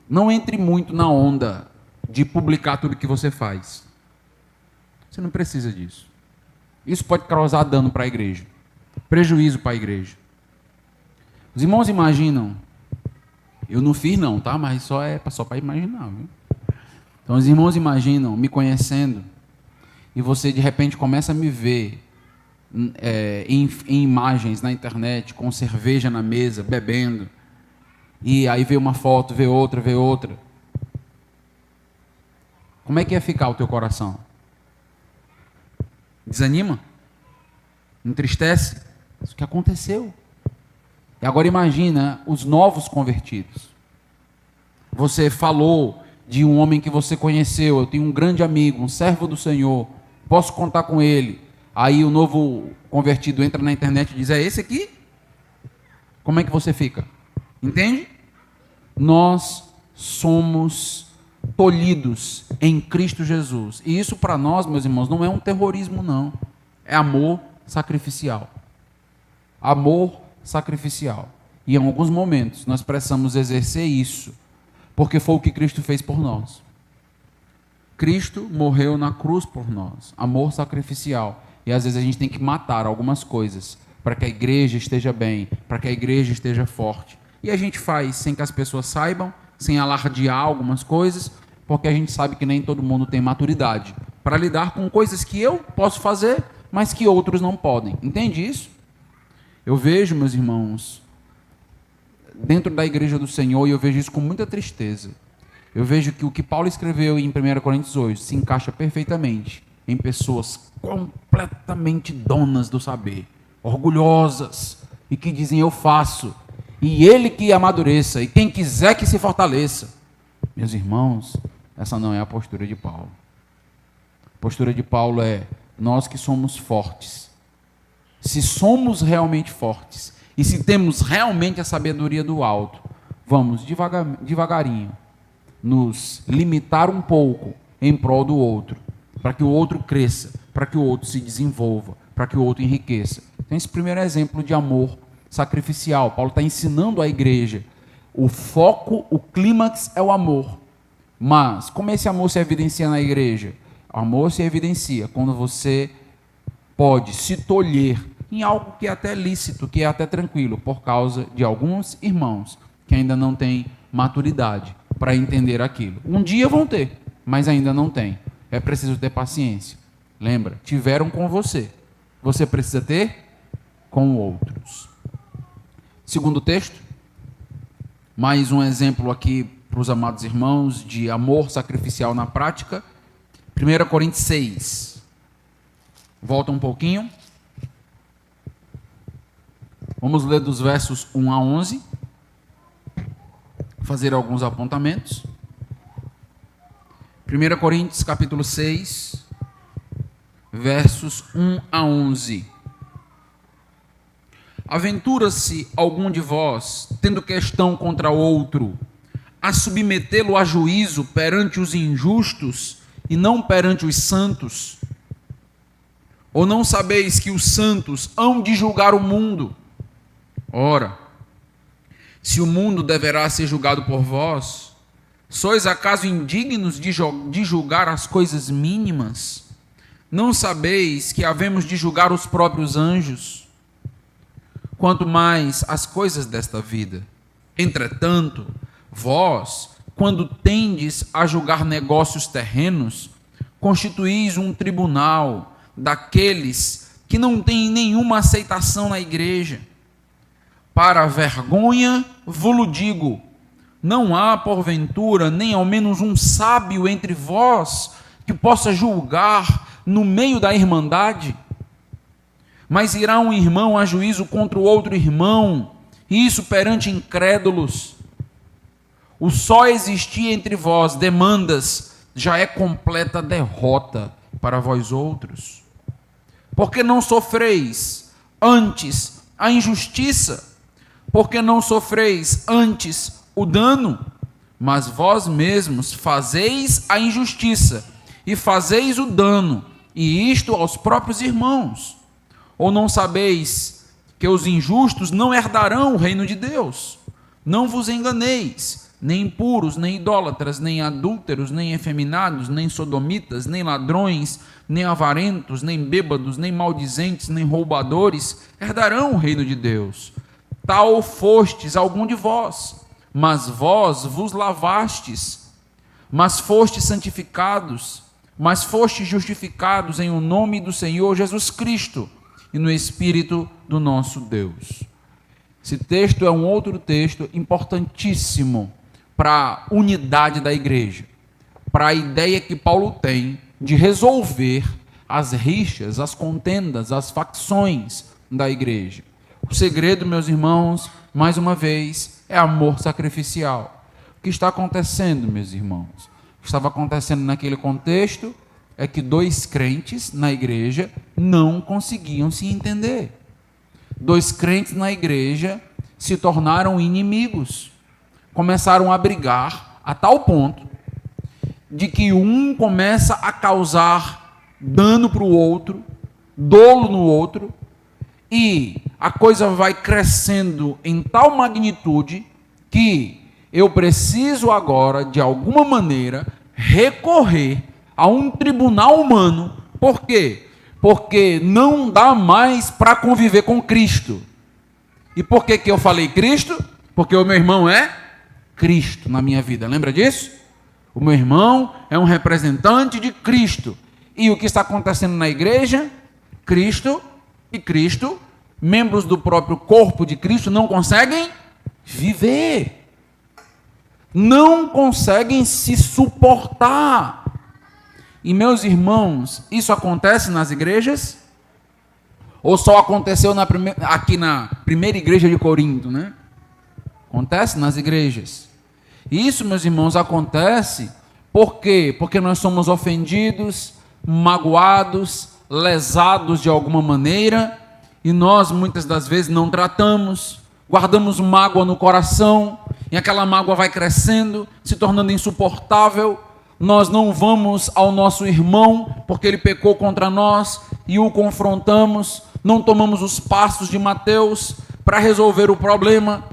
não entre muito na onda de publicar tudo que você faz. Você não precisa disso. Isso pode causar dano para a igreja, prejuízo para a igreja. Os irmãos imaginam Eu não fiz não, tá? Mas só para imaginar, viu? Então os irmãos imaginam me conhecendo e você de repente começa a me ver em imagens na internet com cerveja na mesa, bebendo, e aí vê uma foto, vê outra. Como é que ia ficar o teu coração? Desanima? Entristece? Isso que aconteceu. E agora imagina os novos convertidos. Você falou de um homem que você conheceu, eu tenho um grande amigo, um servo do Senhor, posso contar com ele. Aí o novo convertido entra na internet e diz, é esse aqui? Como é que você fica? Entende? Nós somos tolhidos em Cristo Jesus. E isso para nós, meus irmãos, não é um terrorismo não. É amor sacrificial. Amor sacrificial. E em alguns momentos nós precisamos exercer isso, porque foi o que Cristo fez por nós. Cristo morreu na cruz por nós. Amor sacrificial. E às vezes a gente tem que matar algumas coisas para que a igreja esteja bem, para que a igreja esteja forte. E a gente faz sem que as pessoas saibam, sem alardear algumas coisas, porque a gente sabe que nem todo mundo tem maturidade para lidar com coisas que eu posso fazer, mas que outros não podem. Entende isso? Eu vejo, meus irmãos, dentro da igreja do Senhor, e eu vejo isso com muita tristeza. Eu vejo que o que Paulo escreveu em 1 Coríntios 8 se encaixa perfeitamente em pessoas completamente donas do saber, orgulhosas, e que dizem eu faço, e ele que amadureça, e quem quiser que se fortaleça. Meus irmãos, essa não é a postura de Paulo. A postura de Paulo é, nós que somos fortes, se somos realmente fortes, e se temos realmente a sabedoria do alto, vamos devagarinho, nos limitar um pouco em prol do outro, para que o outro cresça, para que o outro se desenvolva, para que o outro enriqueça. Então esse primeiro exemplo de amor sacrificial, Paulo está ensinando à igreja, o foco, o clímax é o amor, mas como esse amor se evidencia na igreja? O amor se evidencia quando você pode se tolher em algo que é até lícito, que é até tranquilo, por causa de alguns irmãos que ainda não têm maturidade para entender aquilo. Um dia vão ter, mas ainda não têm. É preciso ter paciência. Lembra, tiveram com você. Você precisa ter com outros. Segundo texto, mais um exemplo aqui para os amados irmãos de amor sacrificial na prática. 1 Coríntios 6. Volta um pouquinho. Vamos ler dos versos 1 a 11. Fazer alguns apontamentos. 1 Coríntios capítulo 6, versos 1 a 11. Aventura-se algum de vós, tendo questão contra outro, a submetê-lo a juízo perante os injustos e não perante os santos? Ou não sabeis que os santos hão de julgar o mundo? Ora, se o mundo deverá ser julgado por vós, sois acaso indignos de julgar as coisas mínimas? Não sabeis que havemos de julgar os próprios anjos? Quanto mais as coisas desta vida. Entretanto, vós, quando tendes a julgar negócios terrenos, constituís um tribunal daqueles que não têm nenhuma aceitação na igreja. Para a vergonha vos digo, não há porventura nem ao menos um sábio entre vós que possa julgar no meio da irmandade? Mas irá um irmão a juízo contra o outro irmão, e isso perante incrédulos. O só existir entre vós demandas já é completa derrota para vós outros. Porque não sofreis antes a injustiça? Porque não sofreis antes o dano? Mas vós mesmos fazeis a injustiça e fazeis o dano, e isto aos próprios irmãos. Ou não sabeis que os injustos não herdarão o reino de Deus? Não vos enganeis, nem impuros, nem idólatras, nem adúlteros, nem efeminados, nem sodomitas, nem ladrões, nem avarentos, nem bêbados, nem maldizentes, nem roubadores herdarão o reino de Deus. Tal fostes algum de vós, Mas vós vos lavastes, mas fostes santificados, mas fostes justificados em o nome do Senhor Jesus Cristo e no Espírito do nosso Deus. Esse texto é um outro texto importantíssimo para a unidade da igreja, para a ideia que Paulo tem de resolver as rixas, as contendas, as facções da igreja. O segredo, meus irmãos, mais uma vez, é amor sacrificial. O que está acontecendo, meus irmãos? O que estava acontecendo naquele contexto é que dois crentes na igreja não conseguiam se entender. Dois crentes na igreja se tornaram inimigos, começaram a brigar a tal ponto de que um começa a causar dano para o outro, dolo no outro, e a coisa vai crescendo em tal magnitude que eu preciso agora, de alguma maneira, recorrer a um tribunal humano. Por quê? Porque não dá mais para conviver com Cristo. E por que eu falei Cristo? Porque o meu irmão é Cristo na minha vida. Lembra disso? O meu irmão é um representante de Cristo. E o que está acontecendo na igreja? Cristo e Cristo, membros do próprio corpo de Cristo, não conseguem viver. Não conseguem se suportar. E, meus irmãos, isso acontece nas igrejas? Ou só aconteceu aqui na primeira igreja de Corinto, né? Acontece nas igrejas. Isso, meus irmãos, acontece por quê? Porque nós somos ofendidos, magoados, lesados de alguma maneira, e nós muitas das vezes não tratamos, guardamos mágoa no coração, e aquela mágoa vai crescendo, se tornando insuportável. Nós não vamos ao nosso irmão, porque ele pecou contra nós, e o confrontamos, não tomamos os passos de Mateus para resolver o problema,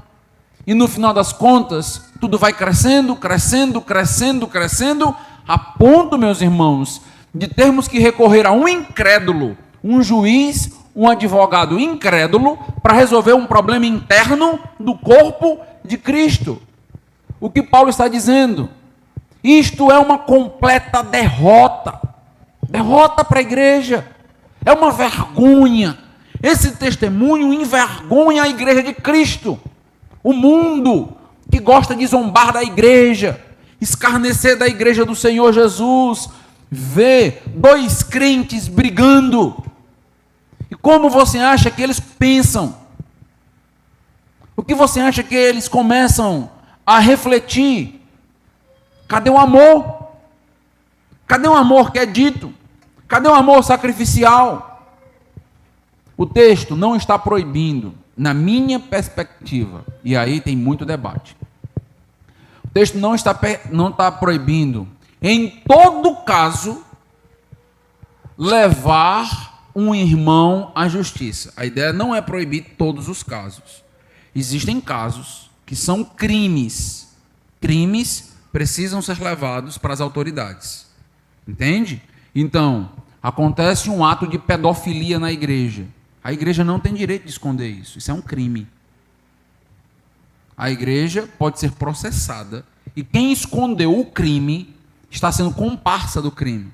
e no final das contas, tudo vai crescendo, crescendo, crescendo, crescendo, a ponto, meus irmãos, de termos que recorrer a um incrédulo, um juiz, um advogado incrédulo, para resolver um problema interno do corpo de Cristo. O que Paulo está dizendo? Isto é uma completa derrota. Derrota para a igreja. É uma vergonha. Esse testemunho envergonha a igreja de Cristo. O mundo que gosta de zombar da igreja, escarnecer da igreja do Senhor Jesus, vê dois crentes brigando. E como você acha que eles pensam? O que você acha que eles começam a refletir? Cadê o amor? Cadê o amor que é dito? Cadê o amor sacrificial? O texto não está proibindo, na minha perspectiva, e aí tem muito debate. O texto não está proibindo, em todo caso, levar um irmão à justiça. A ideia não é proibir todos os casos. Existem casos que são crimes. Crimes precisam ser levados para as autoridades. Entende? Então, acontece um ato de pedofilia na igreja. A igreja não tem direito de esconder isso. Isso é um crime. A igreja pode ser processada. E quem escondeu o crime está sendo comparsa do crime.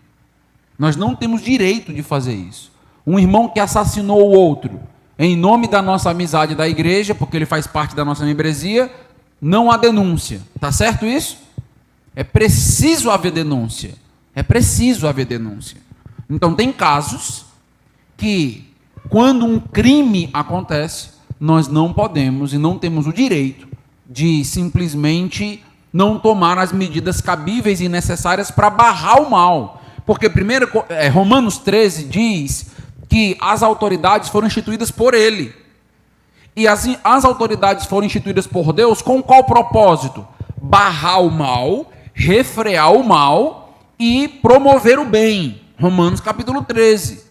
Nós não temos direito de fazer isso. Um irmão que assassinou o outro, em nome da nossa amizade da igreja, porque ele faz parte da nossa membresia, não há denúncia. Está certo isso? É preciso haver denúncia. É preciso haver denúncia. Então, tem casos que, quando um crime acontece, nós não podemos e não temos o direito de simplesmente não tomar as medidas cabíveis e necessárias para barrar o mal. Porque Romanos 13 diz que as autoridades foram instituídas por ele. E as autoridades foram instituídas por Deus com qual propósito? Barrar o mal, refrear o mal e promover o bem. Romanos capítulo 13.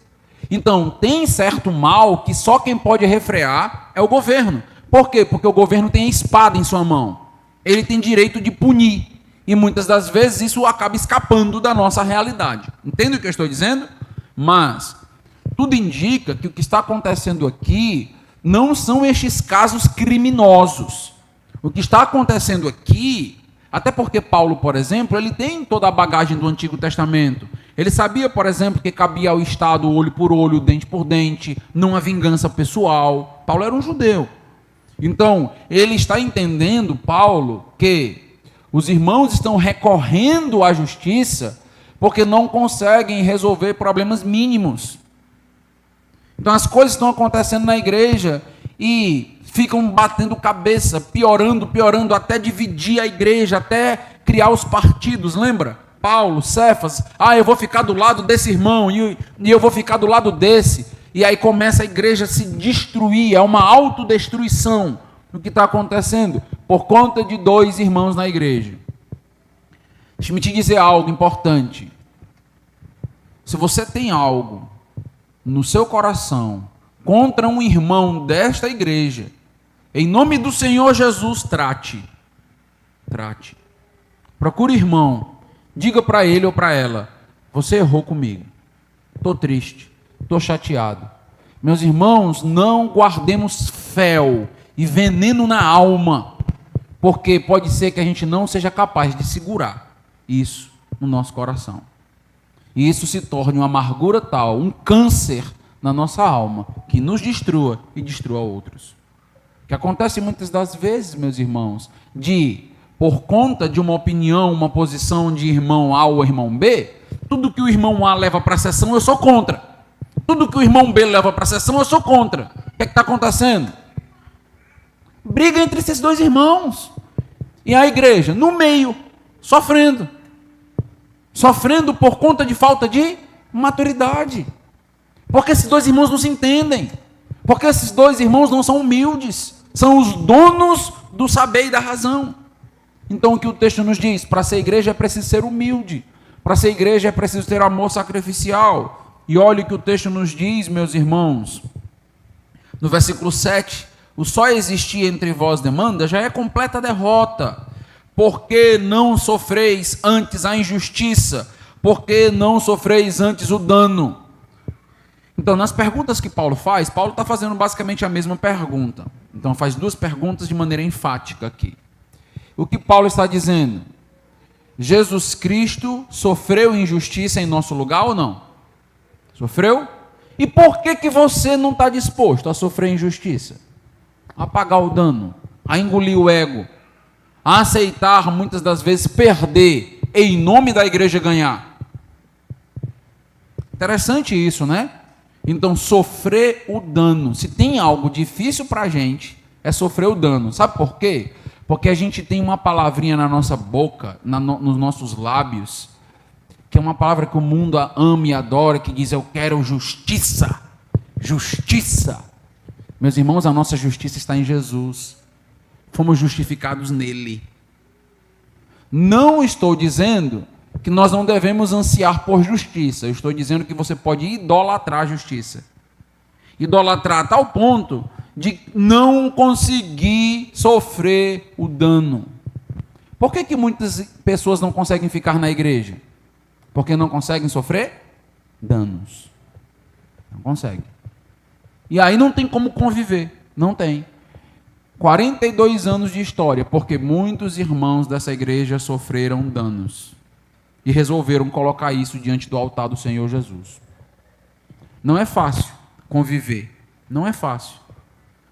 Então, tem certo mal que só quem pode refrear é o governo. Por quê? Porque o governo tem a espada em sua mão. Ele tem direito de punir. E muitas das vezes isso acaba escapando da nossa realidade. Entende o que eu estou dizendo? Mas tudo indica que o que está acontecendo aqui não são estes casos criminosos. O que está acontecendo aqui, até porque Paulo, por exemplo, ele tem toda a bagagem do Antigo Testamento. Ele sabia, por exemplo, que cabia ao Estado olho por olho, dente por dente, não a vingança pessoal. Paulo era um judeu. Então, ele está entendendo, Paulo, que os irmãos estão recorrendo à justiça porque não conseguem resolver problemas mínimos. Então, as coisas estão acontecendo na igreja e ficam batendo cabeça, piorando, até dividir a igreja, até criar os partidos, lembra? Paulo, Cefas, eu vou ficar do lado desse irmão e eu vou ficar do lado desse. E aí começa a igreja a se destruir, é uma autodestruição o que está acontecendo por conta de dois irmãos na igreja. Deixa-me te dizer algo importante. Se você tem algo no seu coração contra um irmão desta igreja, em nome do Senhor Jesus, trate. Procure irmão, diga para ele ou para ela: você errou comigo, estou triste, estou chateado. Meus irmãos, não guardemos fel e veneno na alma, porque pode ser que a gente não seja capaz de segurar isso no nosso coração. E isso se torne uma amargura tal, um câncer na nossa alma, que nos destrua e destrua outros. O que acontece muitas das vezes, meus irmãos, por conta de uma opinião, uma posição de irmão A ou irmão B, tudo que o irmão A leva para a sessão, eu sou contra. Tudo que o irmão B leva para a sessão, eu sou contra. O que está acontecendo? Briga entre esses dois irmãos. E a igreja, no meio, sofrendo por conta de falta de maturidade. Porque esses dois irmãos não se entendem. Porque esses dois irmãos não são humildes. São os donos do saber e da razão. Então o que o texto nos diz? Para ser igreja é preciso ser humilde. Para ser igreja é preciso ter amor sacrificial. E olha o que o texto nos diz, meus irmãos. No versículo 7, o só existir entre vós demanda já é completa derrota. Porque não sofreis antes a injustiça? Porque não sofreis antes o dano? Então, nas perguntas que Paulo faz, Paulo está fazendo basicamente a mesma pergunta. Então, faz duas perguntas de maneira enfática aqui. O que Paulo está dizendo? Jesus Cristo sofreu injustiça em nosso lugar ou não? Sofreu? E por que você não está disposto a sofrer injustiça? A pagar o dano, a engolir o ego, a aceitar, muitas das vezes, perder, em nome da igreja ganhar. Interessante isso, né? Então, sofrer o dano. Se tem algo difícil para a gente, é sofrer o dano. Sabe por quê? Porque a gente tem uma palavrinha na nossa boca, nos nossos lábios, que é uma palavra que o mundo ama e adora, que diz: eu quero justiça. Justiça. Meus irmãos, a nossa justiça está em Jesus. Fomos justificados nele. Não estou dizendo que nós não devemos ansiar por justiça. Eu estou dizendo que você pode idolatrar a justiça. Idolatrar a tal ponto de não conseguir sofrer o dano. Por que muitas pessoas não conseguem ficar na igreja? Porque não conseguem sofrer danos. Não conseguem. E aí não tem como conviver. Não tem. 42 anos de história, porque muitos irmãos dessa igreja sofreram danos e resolveram colocar isso diante do altar do Senhor Jesus. Não é fácil conviver, não é fácil.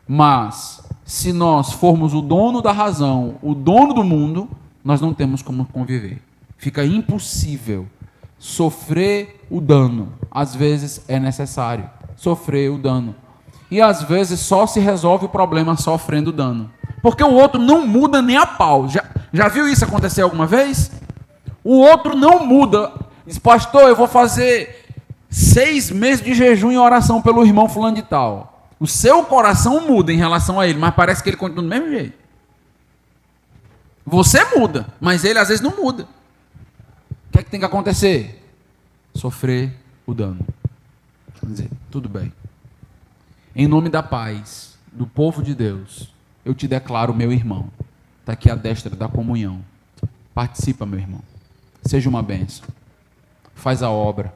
Mas, se nós formos o dono da razão, o dono do mundo, nós não temos como conviver. Fica impossível sofrer o dano. Às vezes é necessário sofrer o dano. E às vezes só se resolve o problema sofrendo dano. Porque o outro não muda nem a pau. Já viu isso acontecer alguma vez? O outro não muda. Diz: pastor, eu vou fazer 6 meses de jejum e oração pelo irmão fulano de tal. O seu coração muda em relação a ele, mas parece que ele continua do mesmo jeito. Você muda, mas ele às vezes não muda. O que é que tem que acontecer? Sofrer o dano. Quer dizer, tudo bem. Em nome da paz, do povo de Deus, eu te declaro meu irmão. Está aqui a destra da comunhão. Participa, meu irmão. Seja uma bênção. Faz a obra.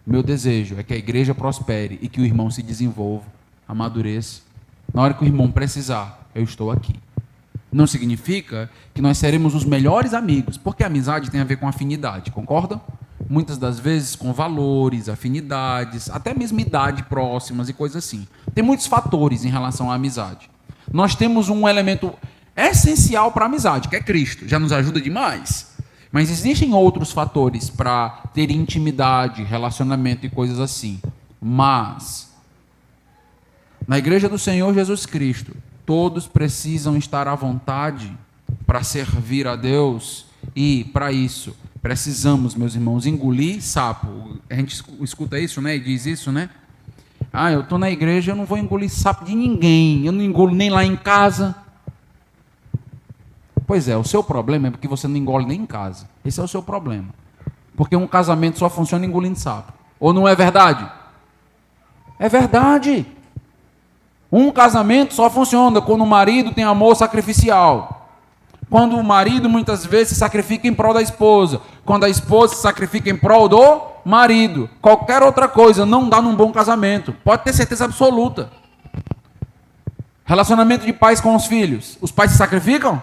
Meu desejo é que a igreja prospere e que o irmão se desenvolva, amadureça. Na hora que o irmão precisar, eu estou aqui. Não significa que nós seremos os melhores amigos, porque a amizade tem a ver com afinidade, concordam? Muitas das vezes com valores, afinidades, até mesmo idade próximas e coisas assim. Tem muitos fatores em relação à amizade. Nós temos um elemento essencial para a amizade, que é Cristo, já nos ajuda demais. Mas existem outros fatores para ter intimidade, relacionamento e coisas assim. Mas, na igreja do Senhor Jesus Cristo, todos precisam estar à vontade para servir a Deus e, para isso, precisamos, meus irmãos, engolir sapo. A gente escuta isso, né? E diz isso, né? Ah, eu estou na igreja, eu não vou engolir sapo de ninguém. Eu não engulo nem lá em casa. Pois é, o seu problema é porque você não engole nem em casa. Esse é o seu problema. Porque um casamento só funciona engolindo sapo. Ou não é verdade? É verdade. Um casamento só funciona quando o marido tem amor sacrificial. Quando o marido muitas vezes se sacrifica em prol da esposa. Quando a esposa se sacrifica em prol do marido. Qualquer outra coisa não dá num bom casamento. Pode ter certeza absoluta. Relacionamento de pais com os filhos. Os pais se sacrificam?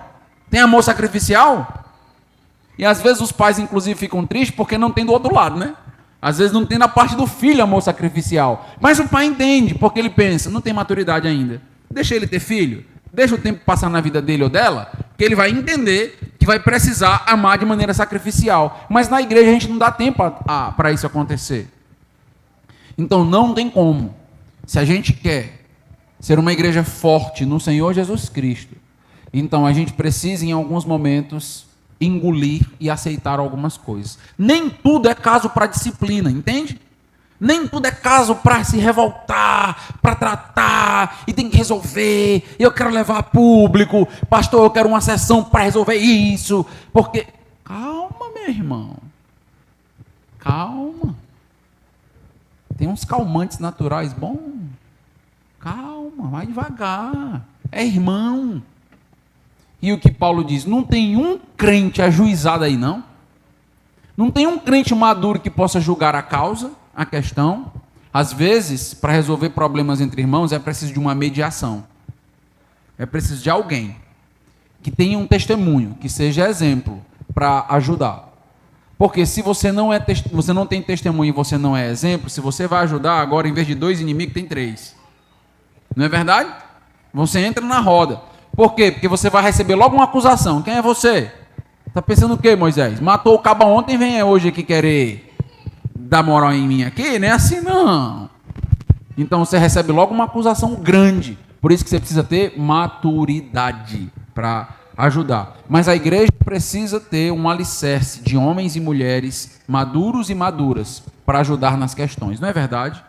Tem amor sacrificial? E às vezes os pais, inclusive, ficam tristes porque não tem do outro lado, né? Às vezes não tem na parte do filho amor sacrificial. Mas o pai entende, porque ele pensa, não tem maturidade ainda. Deixa ele ter filho. Deixa o tempo passar na vida dele ou dela, que ele vai entender que vai precisar amar de maneira sacrificial. Mas na igreja a gente não dá tempo para isso acontecer. Então não tem como. Se a gente quer ser uma igreja forte no Senhor Jesus Cristo, então a gente precisa em alguns momentos engolir e aceitar algumas coisas. Nem tudo é caso para disciplina, entende? Nem tudo é caso para se revoltar, para tratar, e tem que resolver, eu quero levar a público, pastor, eu quero uma sessão para resolver isso, porque... Calma, meu irmão. Calma. Tem uns calmantes naturais bons. Calma, vai devagar. É irmão. E o que Paulo diz, não tem um crente ajuizado aí, não. Não tem um crente maduro que possa julgar a causa, a questão. Às vezes, para resolver problemas entre irmãos, é preciso de uma mediação. É preciso de alguém que tenha um testemunho, que seja exemplo para ajudar. Porque se você não tem testemunho e você não é exemplo, se você vai ajudar, agora em vez de 2 inimigos, tem 3. Não é verdade? Você entra na roda. Por quê? Porque você vai receber logo uma acusação. Quem é você? Está pensando o quê, Moisés? Matou o cabo ontem, vem hoje aqui querer dar moral em mim aqui? Não é assim, não. Então você recebe logo uma acusação grande. Por isso que você precisa ter maturidade para ajudar. Mas a igreja precisa ter um alicerce de homens e mulheres maduros e maduras para ajudar nas questões. Não é verdade?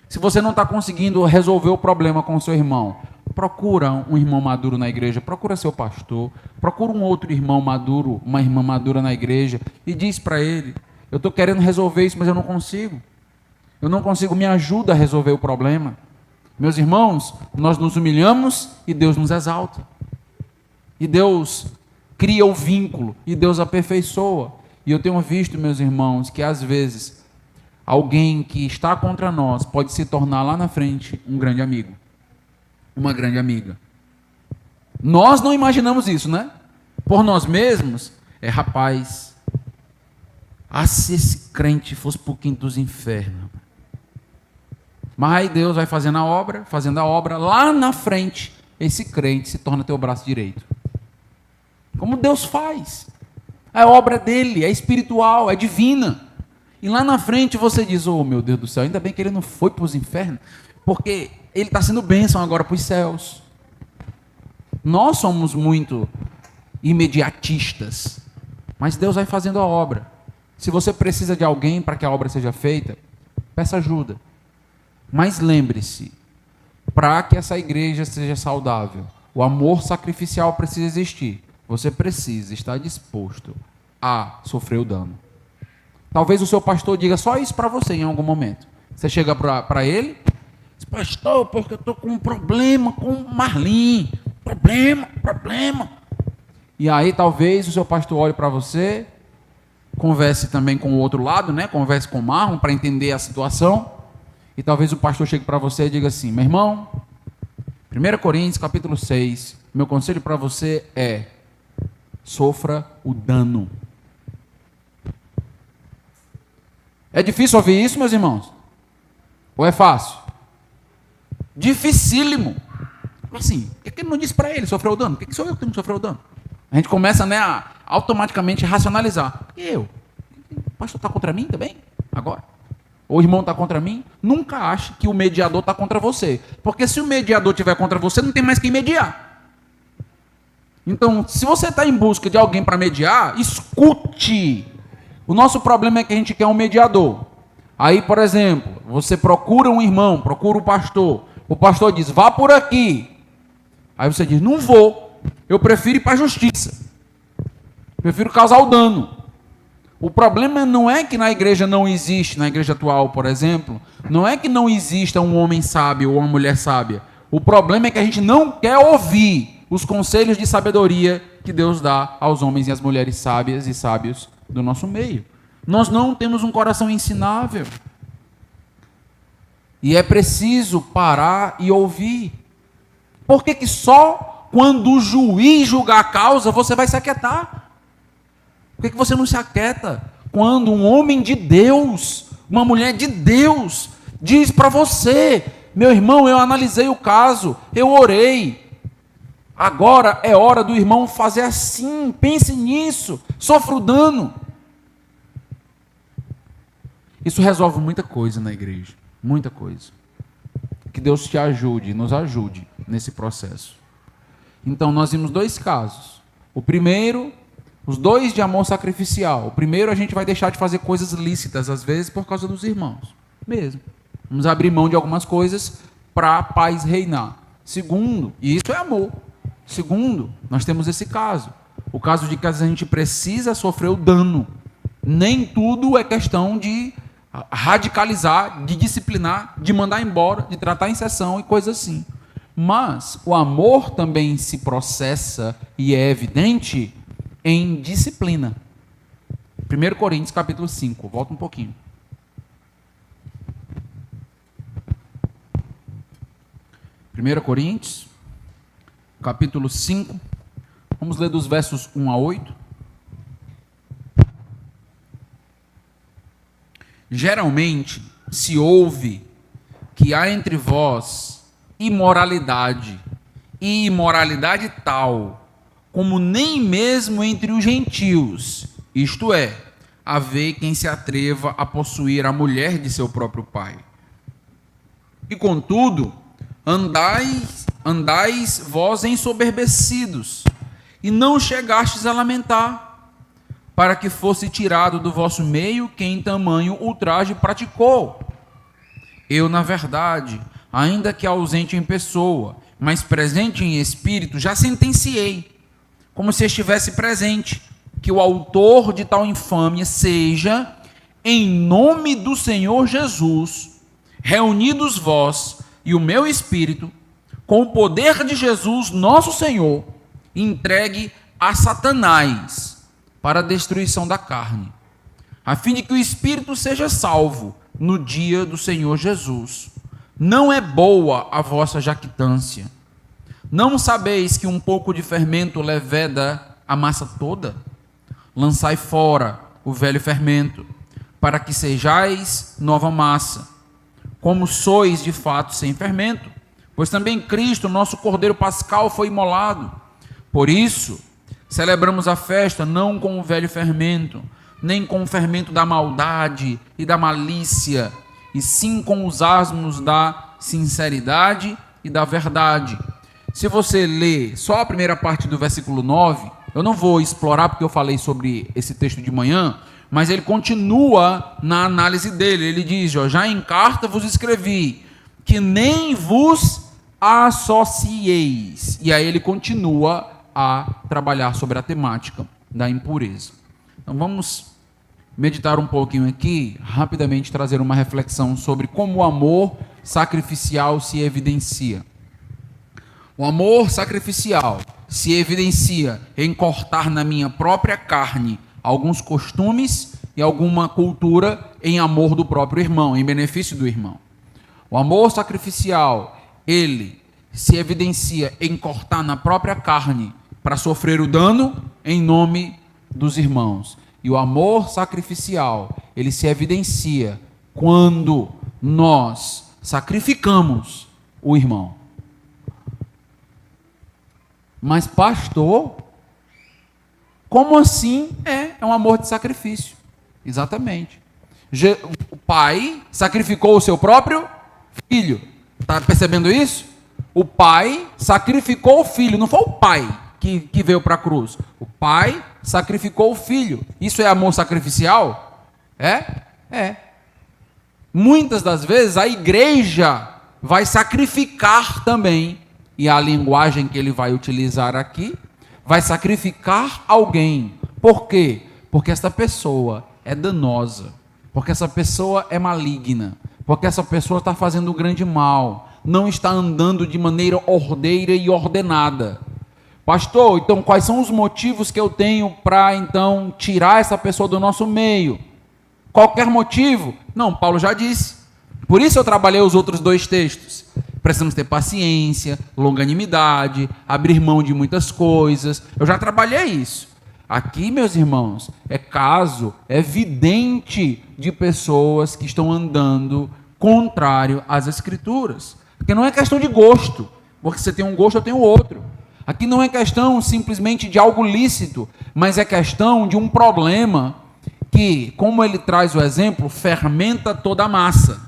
Se você não está conseguindo resolver o problema com o seu irmão, procura um irmão maduro na igreja, procura seu pastor, procura um outro irmão maduro, uma irmã madura na igreja e diz para ele, eu estou querendo resolver isso, mas eu não consigo. Eu não consigo, me ajuda a resolver o problema. Meus irmãos, nós nos humilhamos e Deus nos exalta. E Deus cria o vínculo, e Deus aperfeiçoa. E eu tenho visto, meus irmãos, que às vezes alguém que está contra nós pode se tornar lá na frente um grande amigo. Uma grande amiga. Nós não imaginamos isso, né? Por nós mesmos, rapaz, se esse crente fosse para o quinto dos infernos. Mas aí Deus vai fazendo a obra, lá na frente, esse crente se torna teu braço direito. Como Deus faz. A obra dele é espiritual, é divina. E lá na frente você diz, oh meu Deus do céu, ainda bem que ele não foi para os infernos, porque ele está sendo bênção agora para os céus. Nós somos muito imediatistas, mas Deus vai fazendo a obra. Se você precisa de alguém para que a obra seja feita, peça ajuda. Mas lembre-se, para que essa igreja seja saudável, o amor sacrificial precisa existir. Você precisa estar disposto a sofrer o dano. Talvez o seu pastor diga só isso para você em algum momento. Você chega para ele, diz, pastor, porque eu estou com um problema com o Marlim. Problema. E aí talvez o seu pastor olhe para você, converse também com o outro lado, né? Converse com o Marlon para entender a situação. E talvez o pastor chegue para você e diga assim, meu irmão, 1 Coríntios capítulo 6, meu conselho para você é: sofra o dano. É difícil ouvir isso, meus irmãos? Ou é fácil? Dificílimo. Assim, por que ele não disse para ele sofrer o dano? Por que sou eu que tenho que sofrer o dano? A gente começa, né, a automaticamente racionalizar. E eu? O pastor está contra mim também? Agora? Ou o irmão está contra mim? Nunca ache que o mediador está contra você. Porque se o mediador estiver contra você, não tem mais quem mediar. Então, se você está em busca de alguém para mediar, escute. O nosso problema é que a gente quer um mediador. Aí, por exemplo, você procura um irmão, procura o pastor diz, vá por aqui. Aí você diz, não vou, eu prefiro ir para a justiça. Prefiro causar o dano. O problema não é que na igreja não existe, na igreja atual, por exemplo, não é que não exista um homem sábio ou uma mulher sábia. O problema é que a gente não quer ouvir os conselhos de sabedoria que Deus dá aos homens e às mulheres sábias e sábios do nosso meio. Nós não temos um coração ensinável. E é preciso parar e ouvir. Por que só quando o juiz julgar a causa você vai se aquietar? Por que você não se aquieta quando um homem de Deus, uma mulher de Deus, diz para você, meu irmão, eu analisei o caso, eu orei, agora é hora do irmão fazer assim, pense nisso, sofra o dano. Isso resolve muita coisa na igreja, muita coisa. Que Deus te ajude, nos ajude nesse processo. Então nós vimos dois casos. O primeiro, os dois de amor sacrificial. O primeiro, a gente vai deixar de fazer coisas lícitas, às vezes, por causa dos irmãos. Mesmo. Vamos abrir mão de algumas coisas para a paz reinar. Segundo, e isso é amor. Segundo, nós temos esse caso. O caso de que a gente precisa sofrer o dano. Nem tudo é questão de radicalizar, de disciplinar, de mandar embora, de tratar em sessão e coisas assim. Mas o amor também se processa e é evidente em disciplina. 1 Coríntios capítulo 5, volta um pouquinho. 1 Coríntios capítulo 5, vamos ler dos versos 1 a 8. Geralmente se ouve que há entre vós imoralidade, e imoralidade tal, como nem mesmo entre os gentios, isto é, haver quem se atreva a possuir a mulher de seu próprio pai. E contudo, andais vós ensoberbecidos, e não chegastes a lamentar, para que fosse tirado do vosso meio quem tamanho ultraje praticou. Eu, na verdade, ainda que ausente em pessoa, mas presente em espírito, já sentenciei, como se estivesse presente, que o autor de tal infâmia seja, em nome do Senhor Jesus, reunidos vós e o meu espírito, com o poder de Jesus, nosso Senhor, entregue a Satanás, para a destruição da carne, a fim de que o espírito seja salvo no dia do Senhor Jesus. Não é boa a vossa jactância. Não sabeis que um pouco de fermento leveda a massa toda? Lançai fora o velho fermento, para que sejais nova massa, como sois de fato sem fermento, pois também Cristo, nosso Cordeiro Pascal, foi imolado. Por isso, celebramos a festa não com o velho fermento, nem com o fermento da maldade e da malícia, e sim com os asmos da sinceridade e da verdade. Se você ler só a primeira parte do versículo 9, eu não vou explorar porque eu falei sobre esse texto de manhã, mas ele continua na análise dele. Ele diz, já em carta vos escrevi, que nem vos associeis. E aí ele continua a trabalhar sobre a temática da impureza. Então vamos meditar um pouquinho aqui, rapidamente trazer uma reflexão sobre como o amor sacrificial se evidencia. O amor sacrificial se evidencia em cortar na minha própria carne alguns costumes e alguma cultura em amor do próprio irmão, em benefício do irmão. O amor sacrificial, ele se evidencia em cortar na própria carne para sofrer o dano em nome dos irmãos. E o amor sacrificial, ele se evidencia quando nós sacrificamos o irmão. Mas pastor, como assim é um amor de sacrifício? Exatamente. O pai sacrificou o seu próprio filho. Está percebendo isso? O pai sacrificou o filho. Não foi o pai que veio para a cruz. O pai sacrificou o filho. Isso é amor sacrificial? É. Muitas das vezes a igreja vai sacrificar também. E a linguagem que ele vai utilizar aqui, vai sacrificar alguém. Por quê? Porque essa pessoa é danosa. Porque essa pessoa é maligna. Porque essa pessoa está fazendo um grande mal. Não está andando de maneira ordeira e ordenada. Pastor, então quais são os motivos que eu tenho para então tirar essa pessoa do nosso meio? Qualquer motivo? Não, Paulo já disse. Por isso eu trabalhei os outros 2 textos. Precisamos ter paciência, longanimidade, abrir mão de muitas coisas. Eu já trabalhei isso. Aqui, meus irmãos, é caso evidente de pessoas que estão andando contrário às Escrituras. Porque não é questão de gosto, porque você tem um gosto, eu tenho outro. Aqui não é questão simplesmente de algo lícito, mas é questão de um problema que, como ele traz o exemplo, fermenta toda a massa.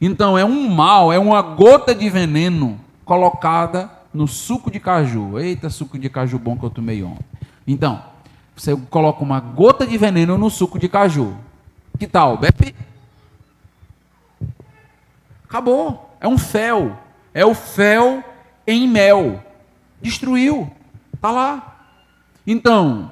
Então é um mal, é uma gota de veneno colocada no suco de caju. Eita, suco de caju bom que eu tomei ontem. Então, você coloca uma gota de veneno no suco de caju. Que tal? Bebe? Acabou. É um fel. É o fel em mel. Destruiu. Está lá. Então,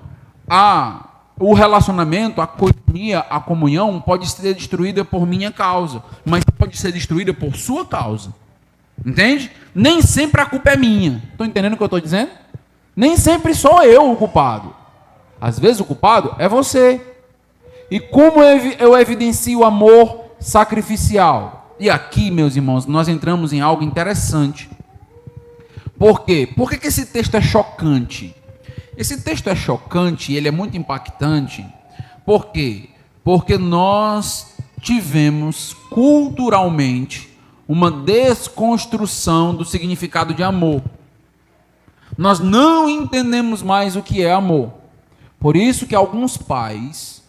o relacionamento, a coinonia, a comunhão pode ser destruída por minha causa, mas pode ser destruída por sua causa. Entende? Nem sempre a culpa é minha. Estão entendendo o que eu estou dizendo? Nem sempre sou eu o culpado. Às vezes o culpado é você. E como eu evidencio o amor sacrificial? E aqui, meus irmãos, nós entramos em algo interessante. Por quê? Por que esse texto é chocante? Esse texto é chocante e ele é muito impactante. Por quê? Porque nós tivemos culturalmente uma desconstrução do significado de amor. Nós não entendemos mais o que é amor. Por isso que alguns pais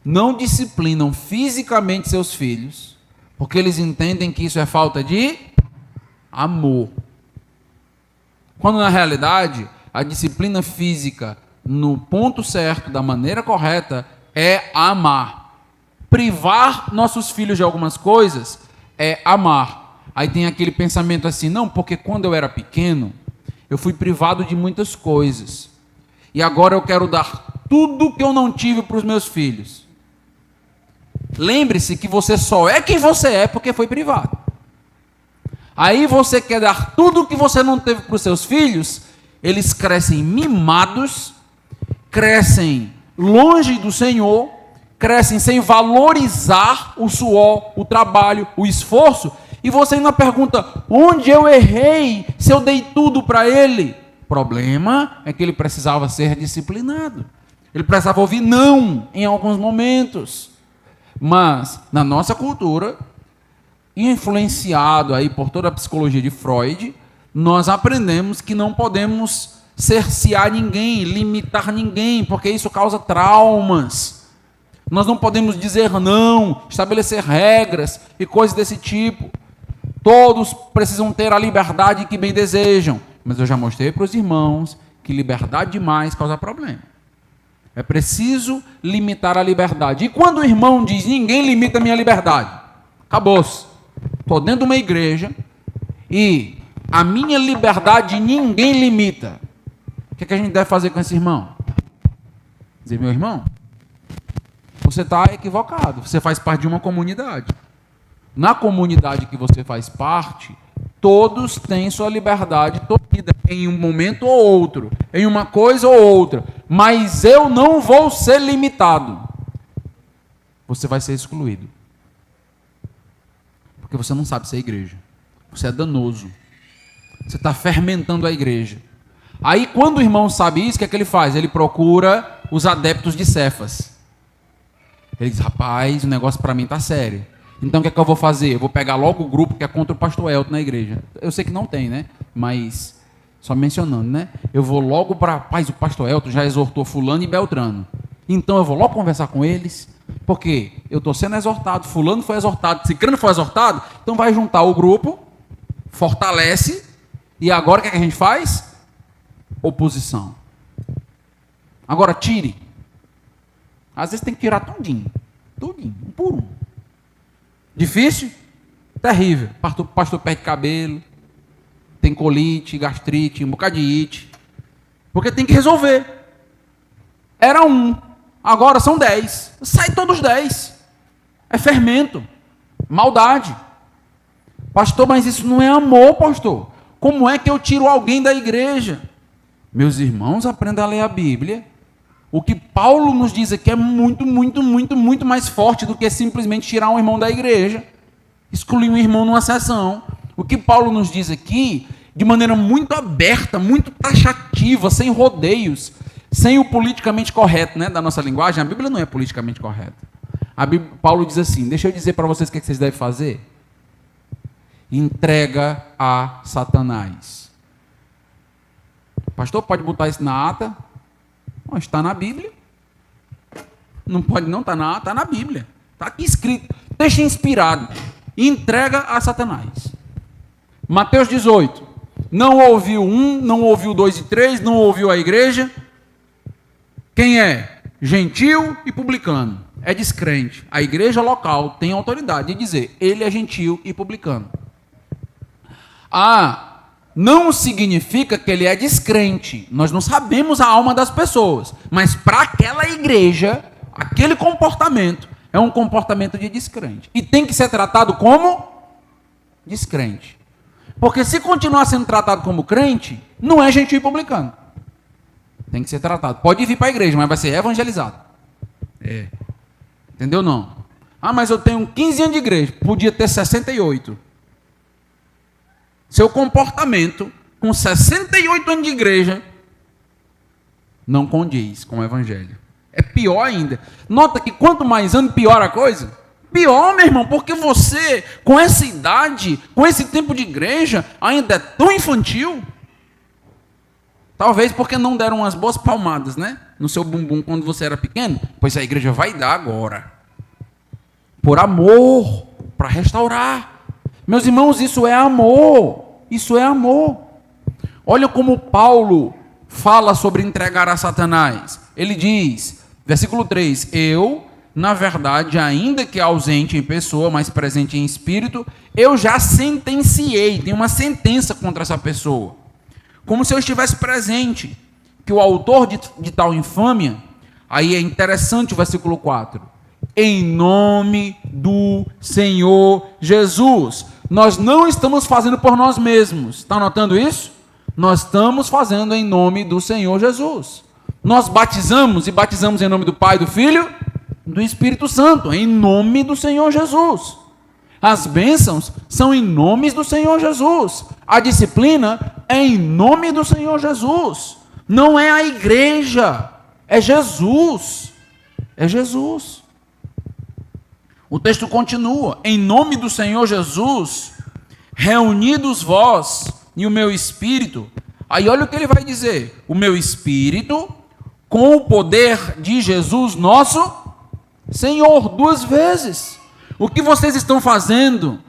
não disciplinam fisicamente seus filhos, porque eles entendem que isso é falta de amor. Quando na realidade a disciplina física, no ponto certo, da maneira correta, é amar. Privar nossos filhos de algumas coisas é amar. Aí tem aquele pensamento assim, não, porque quando eu era pequeno, eu fui privado de muitas coisas. E agora eu quero dar tudo que eu não tive para os meus filhos. Lembre-se que você só é quem você é porque foi privado. Aí você quer dar tudo que você não teve para os seus filhos, eles crescem mimados, crescem longe do Senhor, crescem sem valorizar o suor, o trabalho, o esforço, e você ainda pergunta, onde eu errei se eu dei tudo para ele? O problema é que ele precisava ser disciplinado. Ele precisava ouvir não em alguns momentos. Mas, na nossa cultura, influenciado aí por toda a psicologia de Freud, nós aprendemos que não podemos cercear ninguém, limitar ninguém, porque isso causa traumas. Nós não podemos dizer não, estabelecer regras e coisas desse tipo. Todos precisam ter a liberdade que bem desejam. Mas eu já mostrei para os irmãos que liberdade demais causa problema. É preciso limitar a liberdade. E quando o irmão diz, ninguém limita a minha liberdade, acabou-se. Estou dentro de uma igreja e a minha liberdade ninguém limita. O que é que a gente deve fazer com esse irmão? Dizer, meu irmão, você está equivocado. Você faz parte de uma comunidade. Na comunidade que você faz parte, todos têm sua liberdade tolhida em um momento ou outro, em uma coisa ou outra. Mas eu não vou ser limitado. Você vai ser excluído. Porque você não sabe ser igreja. Você é danoso. Você está fermentando a igreja. Aí, quando o irmão sabe isso, o que é que ele faz? Ele procura os adeptos de Cefas. Ele diz, rapaz, o negócio para mim está sério. Então, o que é que eu vou fazer? Eu vou pegar logo o grupo que é contra o pastor Elton na igreja. Eu sei que não tem, né? Mas, só mencionando, né? Eu vou logo para... Rapaz, o pastor Elton já exortou fulano e beltrano. Então, eu vou logo conversar com eles, porque eu estou sendo exortado, fulano foi exortado, cicrano foi exortado, então vai juntar o grupo, fortalece, e agora o que é que a gente faz? Oposição. Agora, tire. Às vezes tem que tirar tudinho, um por um. Difícil? Terrível. Pastor perde cabelo, tem colite, gastrite, um bocado de it. Porque tem que resolver. Era um, agora são 10. Sai todos 10. É fermento, maldade. Pastor, mas isso não é amor, pastor. Como é que eu tiro alguém da igreja? Meus irmãos, aprenda a ler a Bíblia. O que Paulo nos diz aqui é muito, muito, muito, muito mais forte do que simplesmente tirar um irmão da igreja, excluir um irmão numa sessão. O que Paulo nos diz aqui, de maneira muito aberta, muito taxativa, sem rodeios, sem o politicamente correto, né, da nossa linguagem. A Bíblia não é politicamente correta. Paulo diz assim, deixa eu dizer para vocês o que vocês devem fazer. Entrega a Satanás. Pastor, pode botar isso na ata? Não, está na Bíblia. Não pode não, está na Bíblia. Está aqui escrito. Deixa inspirado. Entrega a Satanás. Mateus 18. Não ouviu um, não ouviu 2 e 3, não ouviu a igreja. Quem é? Gentil e publicano. É descrente. A igreja local tem autoridade de dizer, ele é gentil e publicano. Não significa que ele é descrente. Nós não sabemos a alma das pessoas. Mas para aquela igreja, aquele comportamento é um comportamento de descrente. E tem que ser tratado como descrente. Porque se continuar sendo tratado como crente, não é gentil e publicano. Tem que ser tratado. Pode vir para a igreja, mas vai ser evangelizado. Entendeu não? Mas eu tenho 15 anos de igreja. Podia ter 68. Seu comportamento, com 68 anos de igreja, não condiz com o evangelho. É pior ainda. Nota que quanto mais anos, pior a coisa. Pior, meu irmão, porque você, com essa idade, com esse tempo de igreja, ainda é tão infantil. Talvez porque não deram umas boas palmadas, né? No seu bumbum quando você era pequeno. Pois a igreja vai dar agora. Por amor, para restaurar. Meus irmãos, isso é amor. Isso é amor. Olha como Paulo fala sobre entregar a Satanás. Ele diz, versículo 3, eu, na verdade, ainda que ausente em pessoa, mas presente em espírito, eu já sentenciei, tem uma sentença contra essa pessoa. Como se eu estivesse presente, que o autor de tal infâmia, aí é interessante o versículo 4, em nome do Senhor Jesus. Nós não estamos fazendo por nós mesmos. Está notando isso? Nós estamos fazendo em nome do Senhor Jesus. Nós batizamos, e batizamos em nome do Pai, do Filho, do Espírito Santo, em nome do Senhor Jesus. As bênçãos são em nome do Senhor Jesus. A disciplina é em nome do Senhor Jesus. Não é a igreja, é Jesus. É Jesus. O texto continua, em nome do Senhor Jesus, reunidos vós e o meu espírito. Aí olha o que ele vai dizer, o meu espírito, com o poder de Jesus nosso Senhor, 2 vezes. O que vocês estão fazendo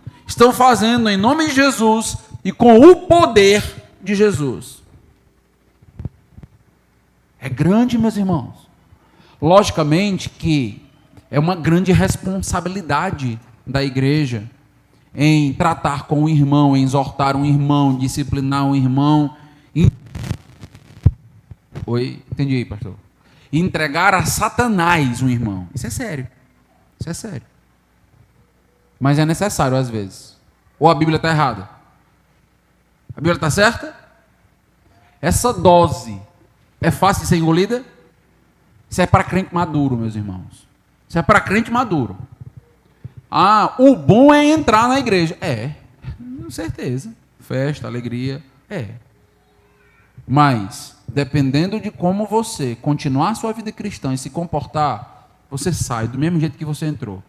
em nome de Jesus e com o poder de Jesus. É grande, meus irmãos. Logicamente que é uma grande responsabilidade da igreja em tratar com o irmão, em exortar um irmão, disciplinar um irmão. Oi, entendi aí, pastor. Entregar a Satanás um irmão. Isso é sério. Isso é sério. Mas é necessário às vezes. Ou a Bíblia está errada? A Bíblia está certa? Essa dose é fácil de ser engolida? Isso é para crente maduro, meus irmãos. Isso é para crente maduro. O bom é entrar na igreja. Com certeza. Festa, alegria. É. Mas, dependendo de como você continuar a sua vida cristã e se comportar, você sai do mesmo jeito que você entrou.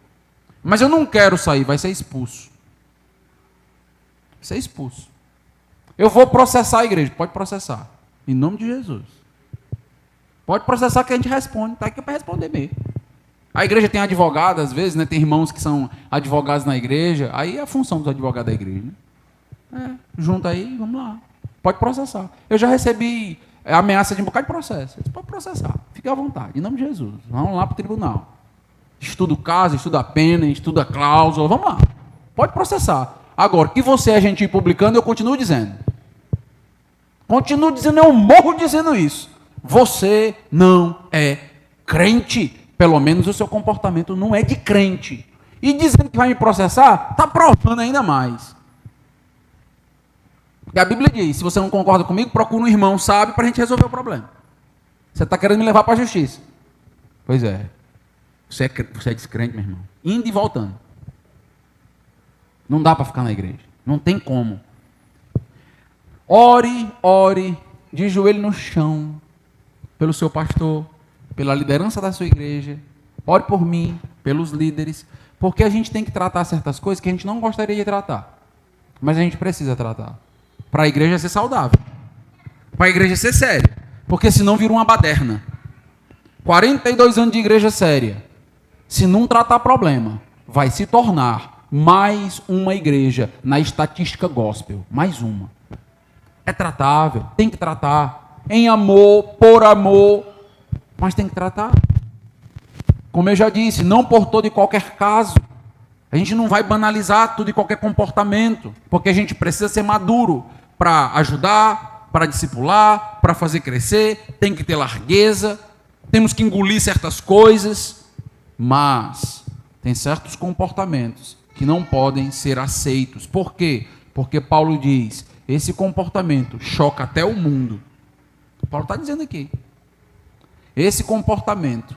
Mas eu não quero sair, vai ser expulso. Vai ser expulso. Eu vou processar a igreja. Pode processar. Em nome de Jesus. Pode processar que a gente responde. Está aqui para responder mesmo. A igreja tem advogado, às vezes, né? Tem irmãos que são advogados na igreja. Aí é a função dos advogados da igreja. Né? Junta aí, vamos lá. Pode processar. Eu já recebi ameaça de um bocado de processo. Você pode processar. Fique à vontade. Em nome de Jesus. Vamos lá para o tribunal. Estuda o caso, estuda a pena, estuda a cláusula. Vamos lá. Pode processar. Agora, que você é gentil publicando, eu continuo dizendo. Continuo dizendo, eu morro dizendo isso. Você não é crente. Pelo menos o seu comportamento não é de crente. E dizendo que vai me processar, está provando ainda mais. E a Bíblia diz, se você não concorda comigo, procura um irmão sábio para a gente resolver o problema. Você está querendo me levar para a justiça. Pois é. Você é descrente, meu irmão. Indo e voltando. Não dá para ficar na igreja. Não tem como. Ore, de joelho no chão, pelo seu pastor, pela liderança da sua igreja. Ore por mim, pelos líderes, porque a gente tem que tratar certas coisas que a gente não gostaria de tratar. Mas a gente precisa tratar. Para a igreja ser saudável. Para a igreja ser séria. Porque senão vira uma baderna. 42 anos de igreja séria. Se não tratar problema, vai se tornar mais uma igreja na estatística gospel. Mais uma. É tratável, tem que tratar. Em amor, por amor. Mas tem que tratar. Como eu já disse, não por todo e qualquer caso. A gente não vai banalizar tudo e qualquer comportamento. Porque a gente precisa ser maduro para ajudar, para discipular, para fazer crescer. Tem que ter largueza. Temos que engolir certas coisas. Mas tem certos comportamentos que não podem ser aceitos. Por quê? Porque Paulo diz, esse comportamento choca até o mundo. Paulo está dizendo aqui. Esse comportamento,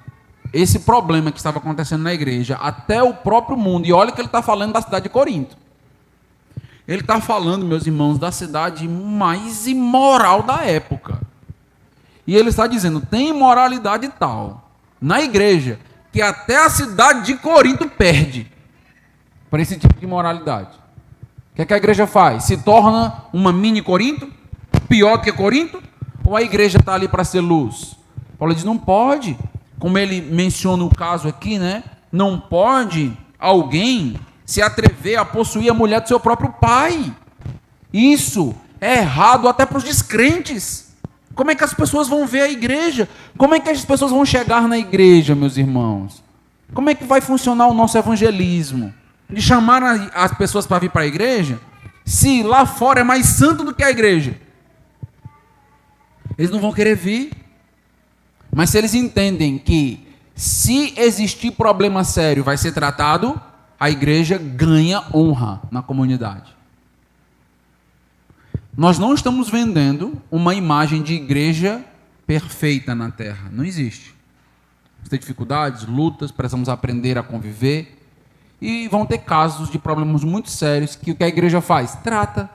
esse problema que estava acontecendo na igreja, até o próprio mundo. E olha que ele está falando da cidade de Corinto. Ele está falando, meus irmãos, da cidade mais imoral da época. E ele está dizendo, tem imoralidade tal na igreja, que até a cidade de Corinto perde para esse tipo de imoralidade. O que é que a igreja faz? Se torna uma mini Corinto? Pior do que Corinto? Ou a igreja está ali para ser luz? Paulo diz, não pode. Como ele menciona o caso aqui, né? Não pode alguém se atrever a possuir a mulher do seu próprio pai. Isso é errado até para os descrentes. Como é que as pessoas vão ver a igreja? Como é que as pessoas vão chegar na igreja, meus irmãos? Como é que vai funcionar o nosso evangelismo? De chamar as pessoas para vir para a igreja, se lá fora é mais santo do que a igreja? Eles não vão querer vir. Mas se eles entendem que se existir problema sério vai ser tratado, a igreja ganha honra na comunidade. Nós não estamos vendendo uma imagem de igreja perfeita na terra. Não existe. Tem dificuldades, lutas, precisamos aprender a conviver. E vão ter casos de problemas muito sérios que o que a igreja faz? Trata.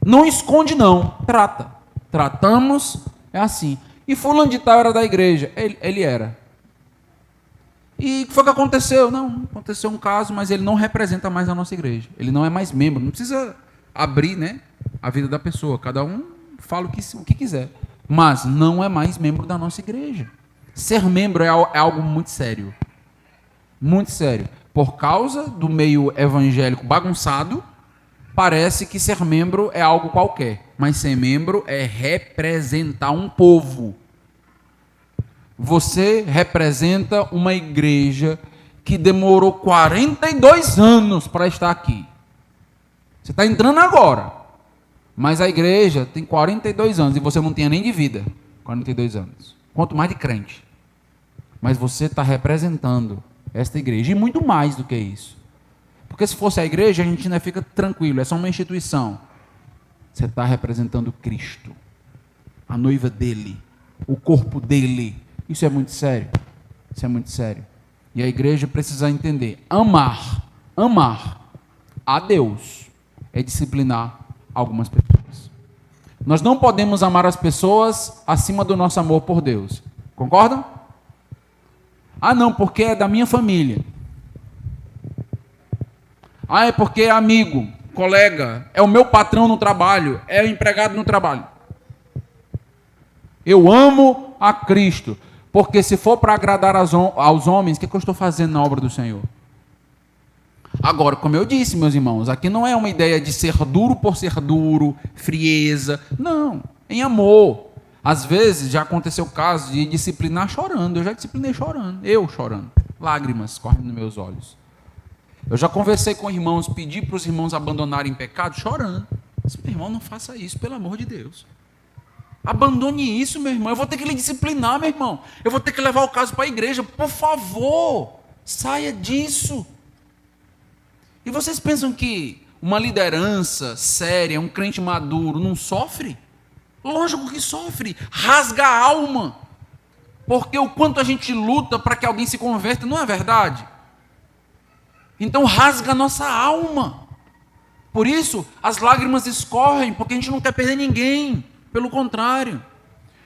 Não esconde não, trata. Tratamos, é assim. E fulano de tal era da igreja. Ele era. E o que foi que aconteceu? Não, aconteceu um caso, mas ele não representa mais a nossa igreja. Ele não é mais membro. Não precisa abrir, né, a vida da pessoa. Cada um fala o que quiser. Mas não é mais membro da nossa igreja. Ser membro é algo muito sério. Muito sério. Por causa do meio evangélico bagunçado, parece que ser membro é algo qualquer. Mas ser membro é representar um povo. Você representa uma igreja que demorou 42 anos para estar aqui. Você está entrando agora. Mas a igreja tem 42 anos e você não tinha nem de vida. 42 anos. Quanto mais de crente. Mas você está representando esta igreja. E muito mais do que isso. Porque se fosse a igreja, a gente ainda fica tranquilo. É só uma instituição. Você está representando Cristo. A noiva dele. O corpo dele. Isso é muito sério. Isso é muito sério. E a igreja precisa entender. Amar a Deus é disciplinar algumas pessoas. Nós não podemos amar as pessoas acima do nosso amor por Deus. Concordam? Ah, não, porque é da minha família. Ah, é porque é amigo, colega, é o meu patrão no trabalho, é o empregado no trabalho. Eu amo a Cristo, porque se for para agradar aos homens, o que eu estou fazendo na obra do Senhor? Agora, como eu disse, meus irmãos, aqui não é uma ideia de ser duro por ser duro, frieza, não, em amor. Às vezes já aconteceu o caso de disciplinar chorando, eu já disciplinei chorando, eu chorando, lágrimas correndo nos meus olhos. Eu já conversei com irmãos, pedi para os irmãos abandonarem pecado, chorando. Disse, meu irmão, não faça isso, pelo amor de Deus. Abandone isso, meu irmão. Eu vou ter que lhe disciplinar, meu irmão. Eu vou ter que levar o caso para a igreja. Por favor, saia disso. E vocês pensam que uma liderança séria, um crente maduro, não sofre? Lógico que sofre. Rasga a alma. Porque o quanto a gente luta para que alguém se converta, não é verdade? Então rasga a nossa alma. Por isso, as lágrimas escorrem, porque a gente não quer perder ninguém. Pelo contrário.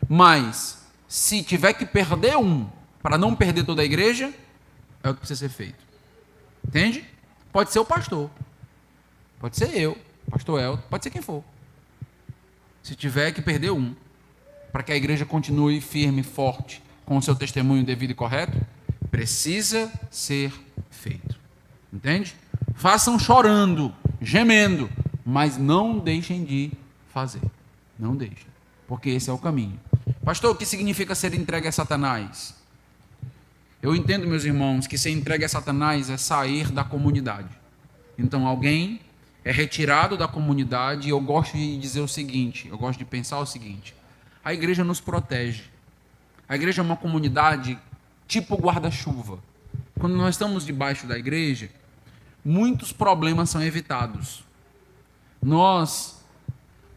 Mas, se tiver que perder um, para não perder toda a igreja, é o que precisa ser feito. Entende? Pode ser o pastor. Pode ser eu, pastor Elton, pode ser quem for. Se tiver que perder um, para que a igreja continue firme, forte, com o seu testemunho devido e correto, precisa ser feito. Entende? Façam chorando, gemendo, mas não deixem de fazer. Não deixem, porque esse é o caminho. Pastor, o que significa ser entregue a Satanás? Eu entendo, meus irmãos, que ser entregue a Satanás é sair da comunidade. Então, alguém é retirado da comunidade e eu gosto de dizer o seguinte, eu gosto de pensar o seguinte, a igreja nos protege. A igreja é uma comunidade tipo guarda-chuva. Quando nós estamos debaixo da igreja, muitos problemas são evitados. Nós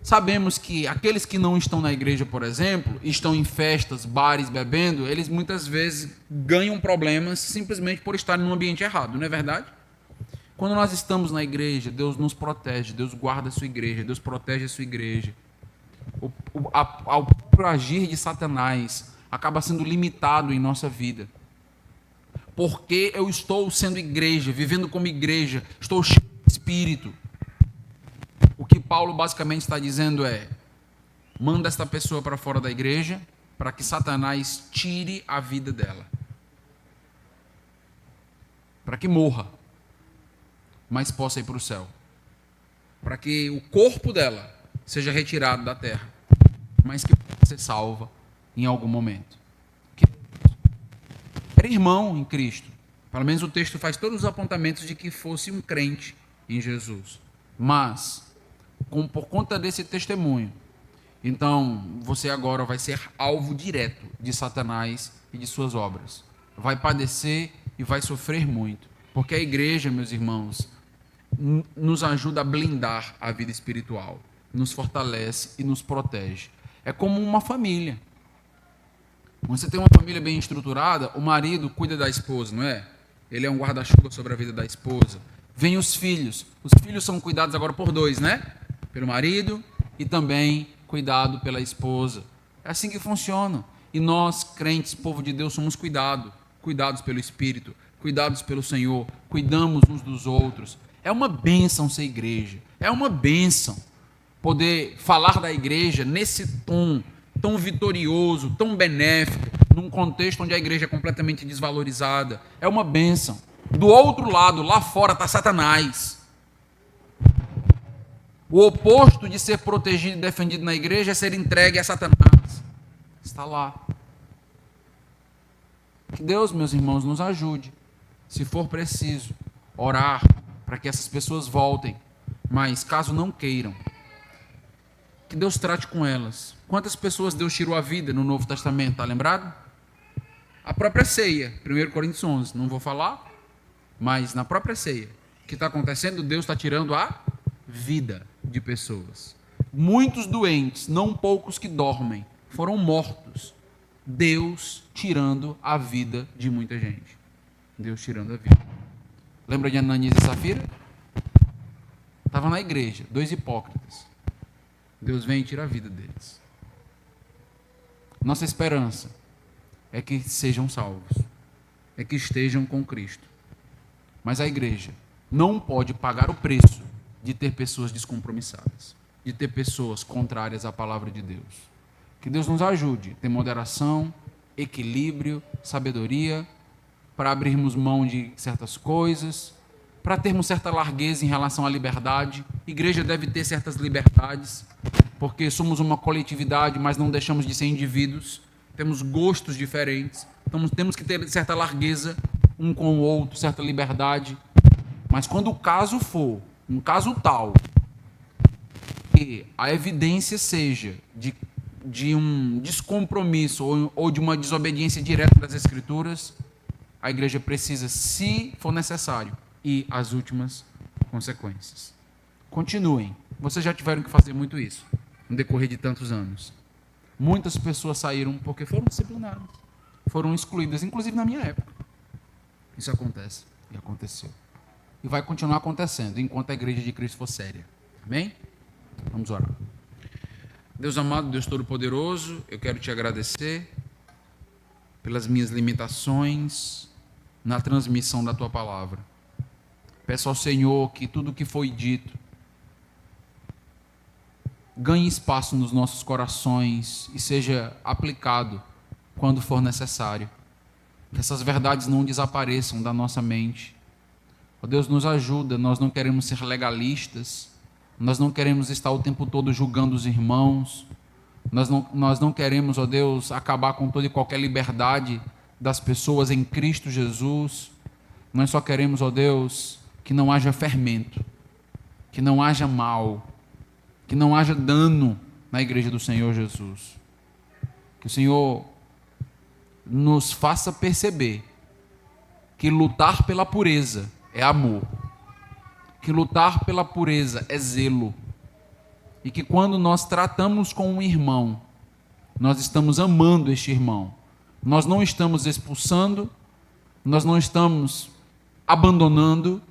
sabemos que aqueles que não estão na igreja, por exemplo, estão em festas, bares, bebendo, eles muitas vezes ganham problemas simplesmente por estarem no ambiente errado, não é verdade? Quando nós estamos na igreja, Deus nos protege, Deus guarda a sua igreja, Deus protege a sua igreja. Ao próprio agir de Satanás acaba sendo limitado em nossa vida. Porque eu estou sendo igreja, vivendo como igreja, estou cheio do Espírito. O que Paulo basicamente está dizendo é: manda esta pessoa para fora da igreja, para que Satanás tire a vida dela. Para que morra, mas possa ir para o céu. Para que o corpo dela seja retirado da terra, mas que possa ser salva em algum momento. Era irmão em Cristo. Pelo menos o texto faz todos os apontamentos de que fosse um crente em Jesus. Mas, por conta desse testemunho, então você agora vai ser alvo direto de Satanás e de suas obras. Vai padecer e vai sofrer muito. Porque a igreja, meus irmãos, nos ajuda a blindar a vida espiritual. Nos fortalece e nos protege. É como uma família. Quando você tem uma família bem estruturada, o marido cuida da esposa, não é? Ele é um guarda-chuva sobre a vida da esposa. Vem os filhos são cuidados agora por dois, né? Pelo marido e também cuidado pela esposa. É assim que funciona. E nós, crentes, povo de Deus, somos cuidados pelo Espírito, cuidados pelo Senhor, cuidamos uns dos outros. É uma bênção ser igreja, é uma bênção poder falar da igreja nesse tom tão vitorioso, tão benéfico, num contexto onde a igreja é completamente desvalorizada. É uma bênção. Do outro lado, lá fora, está Satanás. O oposto de ser protegido e defendido na igreja é ser entregue a Satanás. Está lá. Que Deus, meus irmãos, nos ajude, se for preciso, orar para que essas pessoas voltem, mas caso não queiram, que Deus trate com elas. Quantas pessoas Deus tirou a vida no Novo Testamento, está lembrado? A própria ceia, 1 Coríntios 11, não vou falar, mas na própria ceia, o que está acontecendo? Deus está tirando a vida de pessoas. Muitos doentes, não poucos que dormem, foram mortos. Deus tirando a vida de muita gente. Deus tirando a vida. Lembra de Ananias e Safira? Estavam na igreja, dois hipócritas. Deus vem e tira a vida deles. Nossa esperança é que sejam salvos, é que estejam com Cristo. Mas a igreja não pode pagar o preço de ter pessoas descompromissadas, de ter pessoas contrárias à palavra de Deus. Que Deus nos ajude a ter moderação, equilíbrio, sabedoria, para abrirmos mão de certas coisas, para termos certa largueza em relação à liberdade. A igreja deve ter certas liberdades, porque somos uma coletividade, mas não deixamos de ser indivíduos, temos gostos diferentes, então temos que ter certa largueza um com o outro, certa liberdade. Mas quando o caso for um caso tal que a evidência seja de um descompromisso ou de uma desobediência direta das Escrituras, a igreja precisa, se for necessário, ir às últimas consequências. Continuem. Vocês já tiveram que fazer muito isso no decorrer de tantos anos. Muitas pessoas saíram porque foram disciplinadas, foram excluídas, inclusive na minha época. Isso acontece e aconteceu. E vai continuar acontecendo enquanto a igreja de Cristo for séria. Amém? Vamos orar. Deus amado, Deus Todo-Poderoso, eu quero te agradecer pelas minhas limitações na transmissão da tua palavra. Peço ao Senhor que tudo o que foi dito ganhe espaço nos nossos corações e seja aplicado quando for necessário. Que essas verdades não desapareçam da nossa mente. Ó Deus, nos ajuda, nós não queremos ser legalistas, nós não queremos estar o tempo todo julgando os irmãos, nós não queremos, ó Deus, acabar com toda e qualquer liberdade das pessoas em Cristo Jesus. Nós só queremos, ó Deus, que não haja fermento, que não haja mal, que não haja dano na igreja do Senhor Jesus. Que o Senhor nos faça perceber que lutar pela pureza é amor, que lutar pela pureza é zelo, e que quando nós tratamos com um irmão, nós estamos amando este irmão, nós não estamos expulsando, nós não estamos abandonando,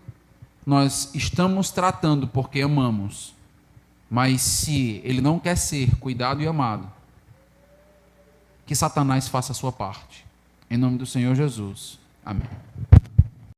nós estamos tratando porque amamos. Mas se ele não quer ser cuidado e amado, que Satanás faça a sua parte. Em nome do Senhor Jesus. Amém.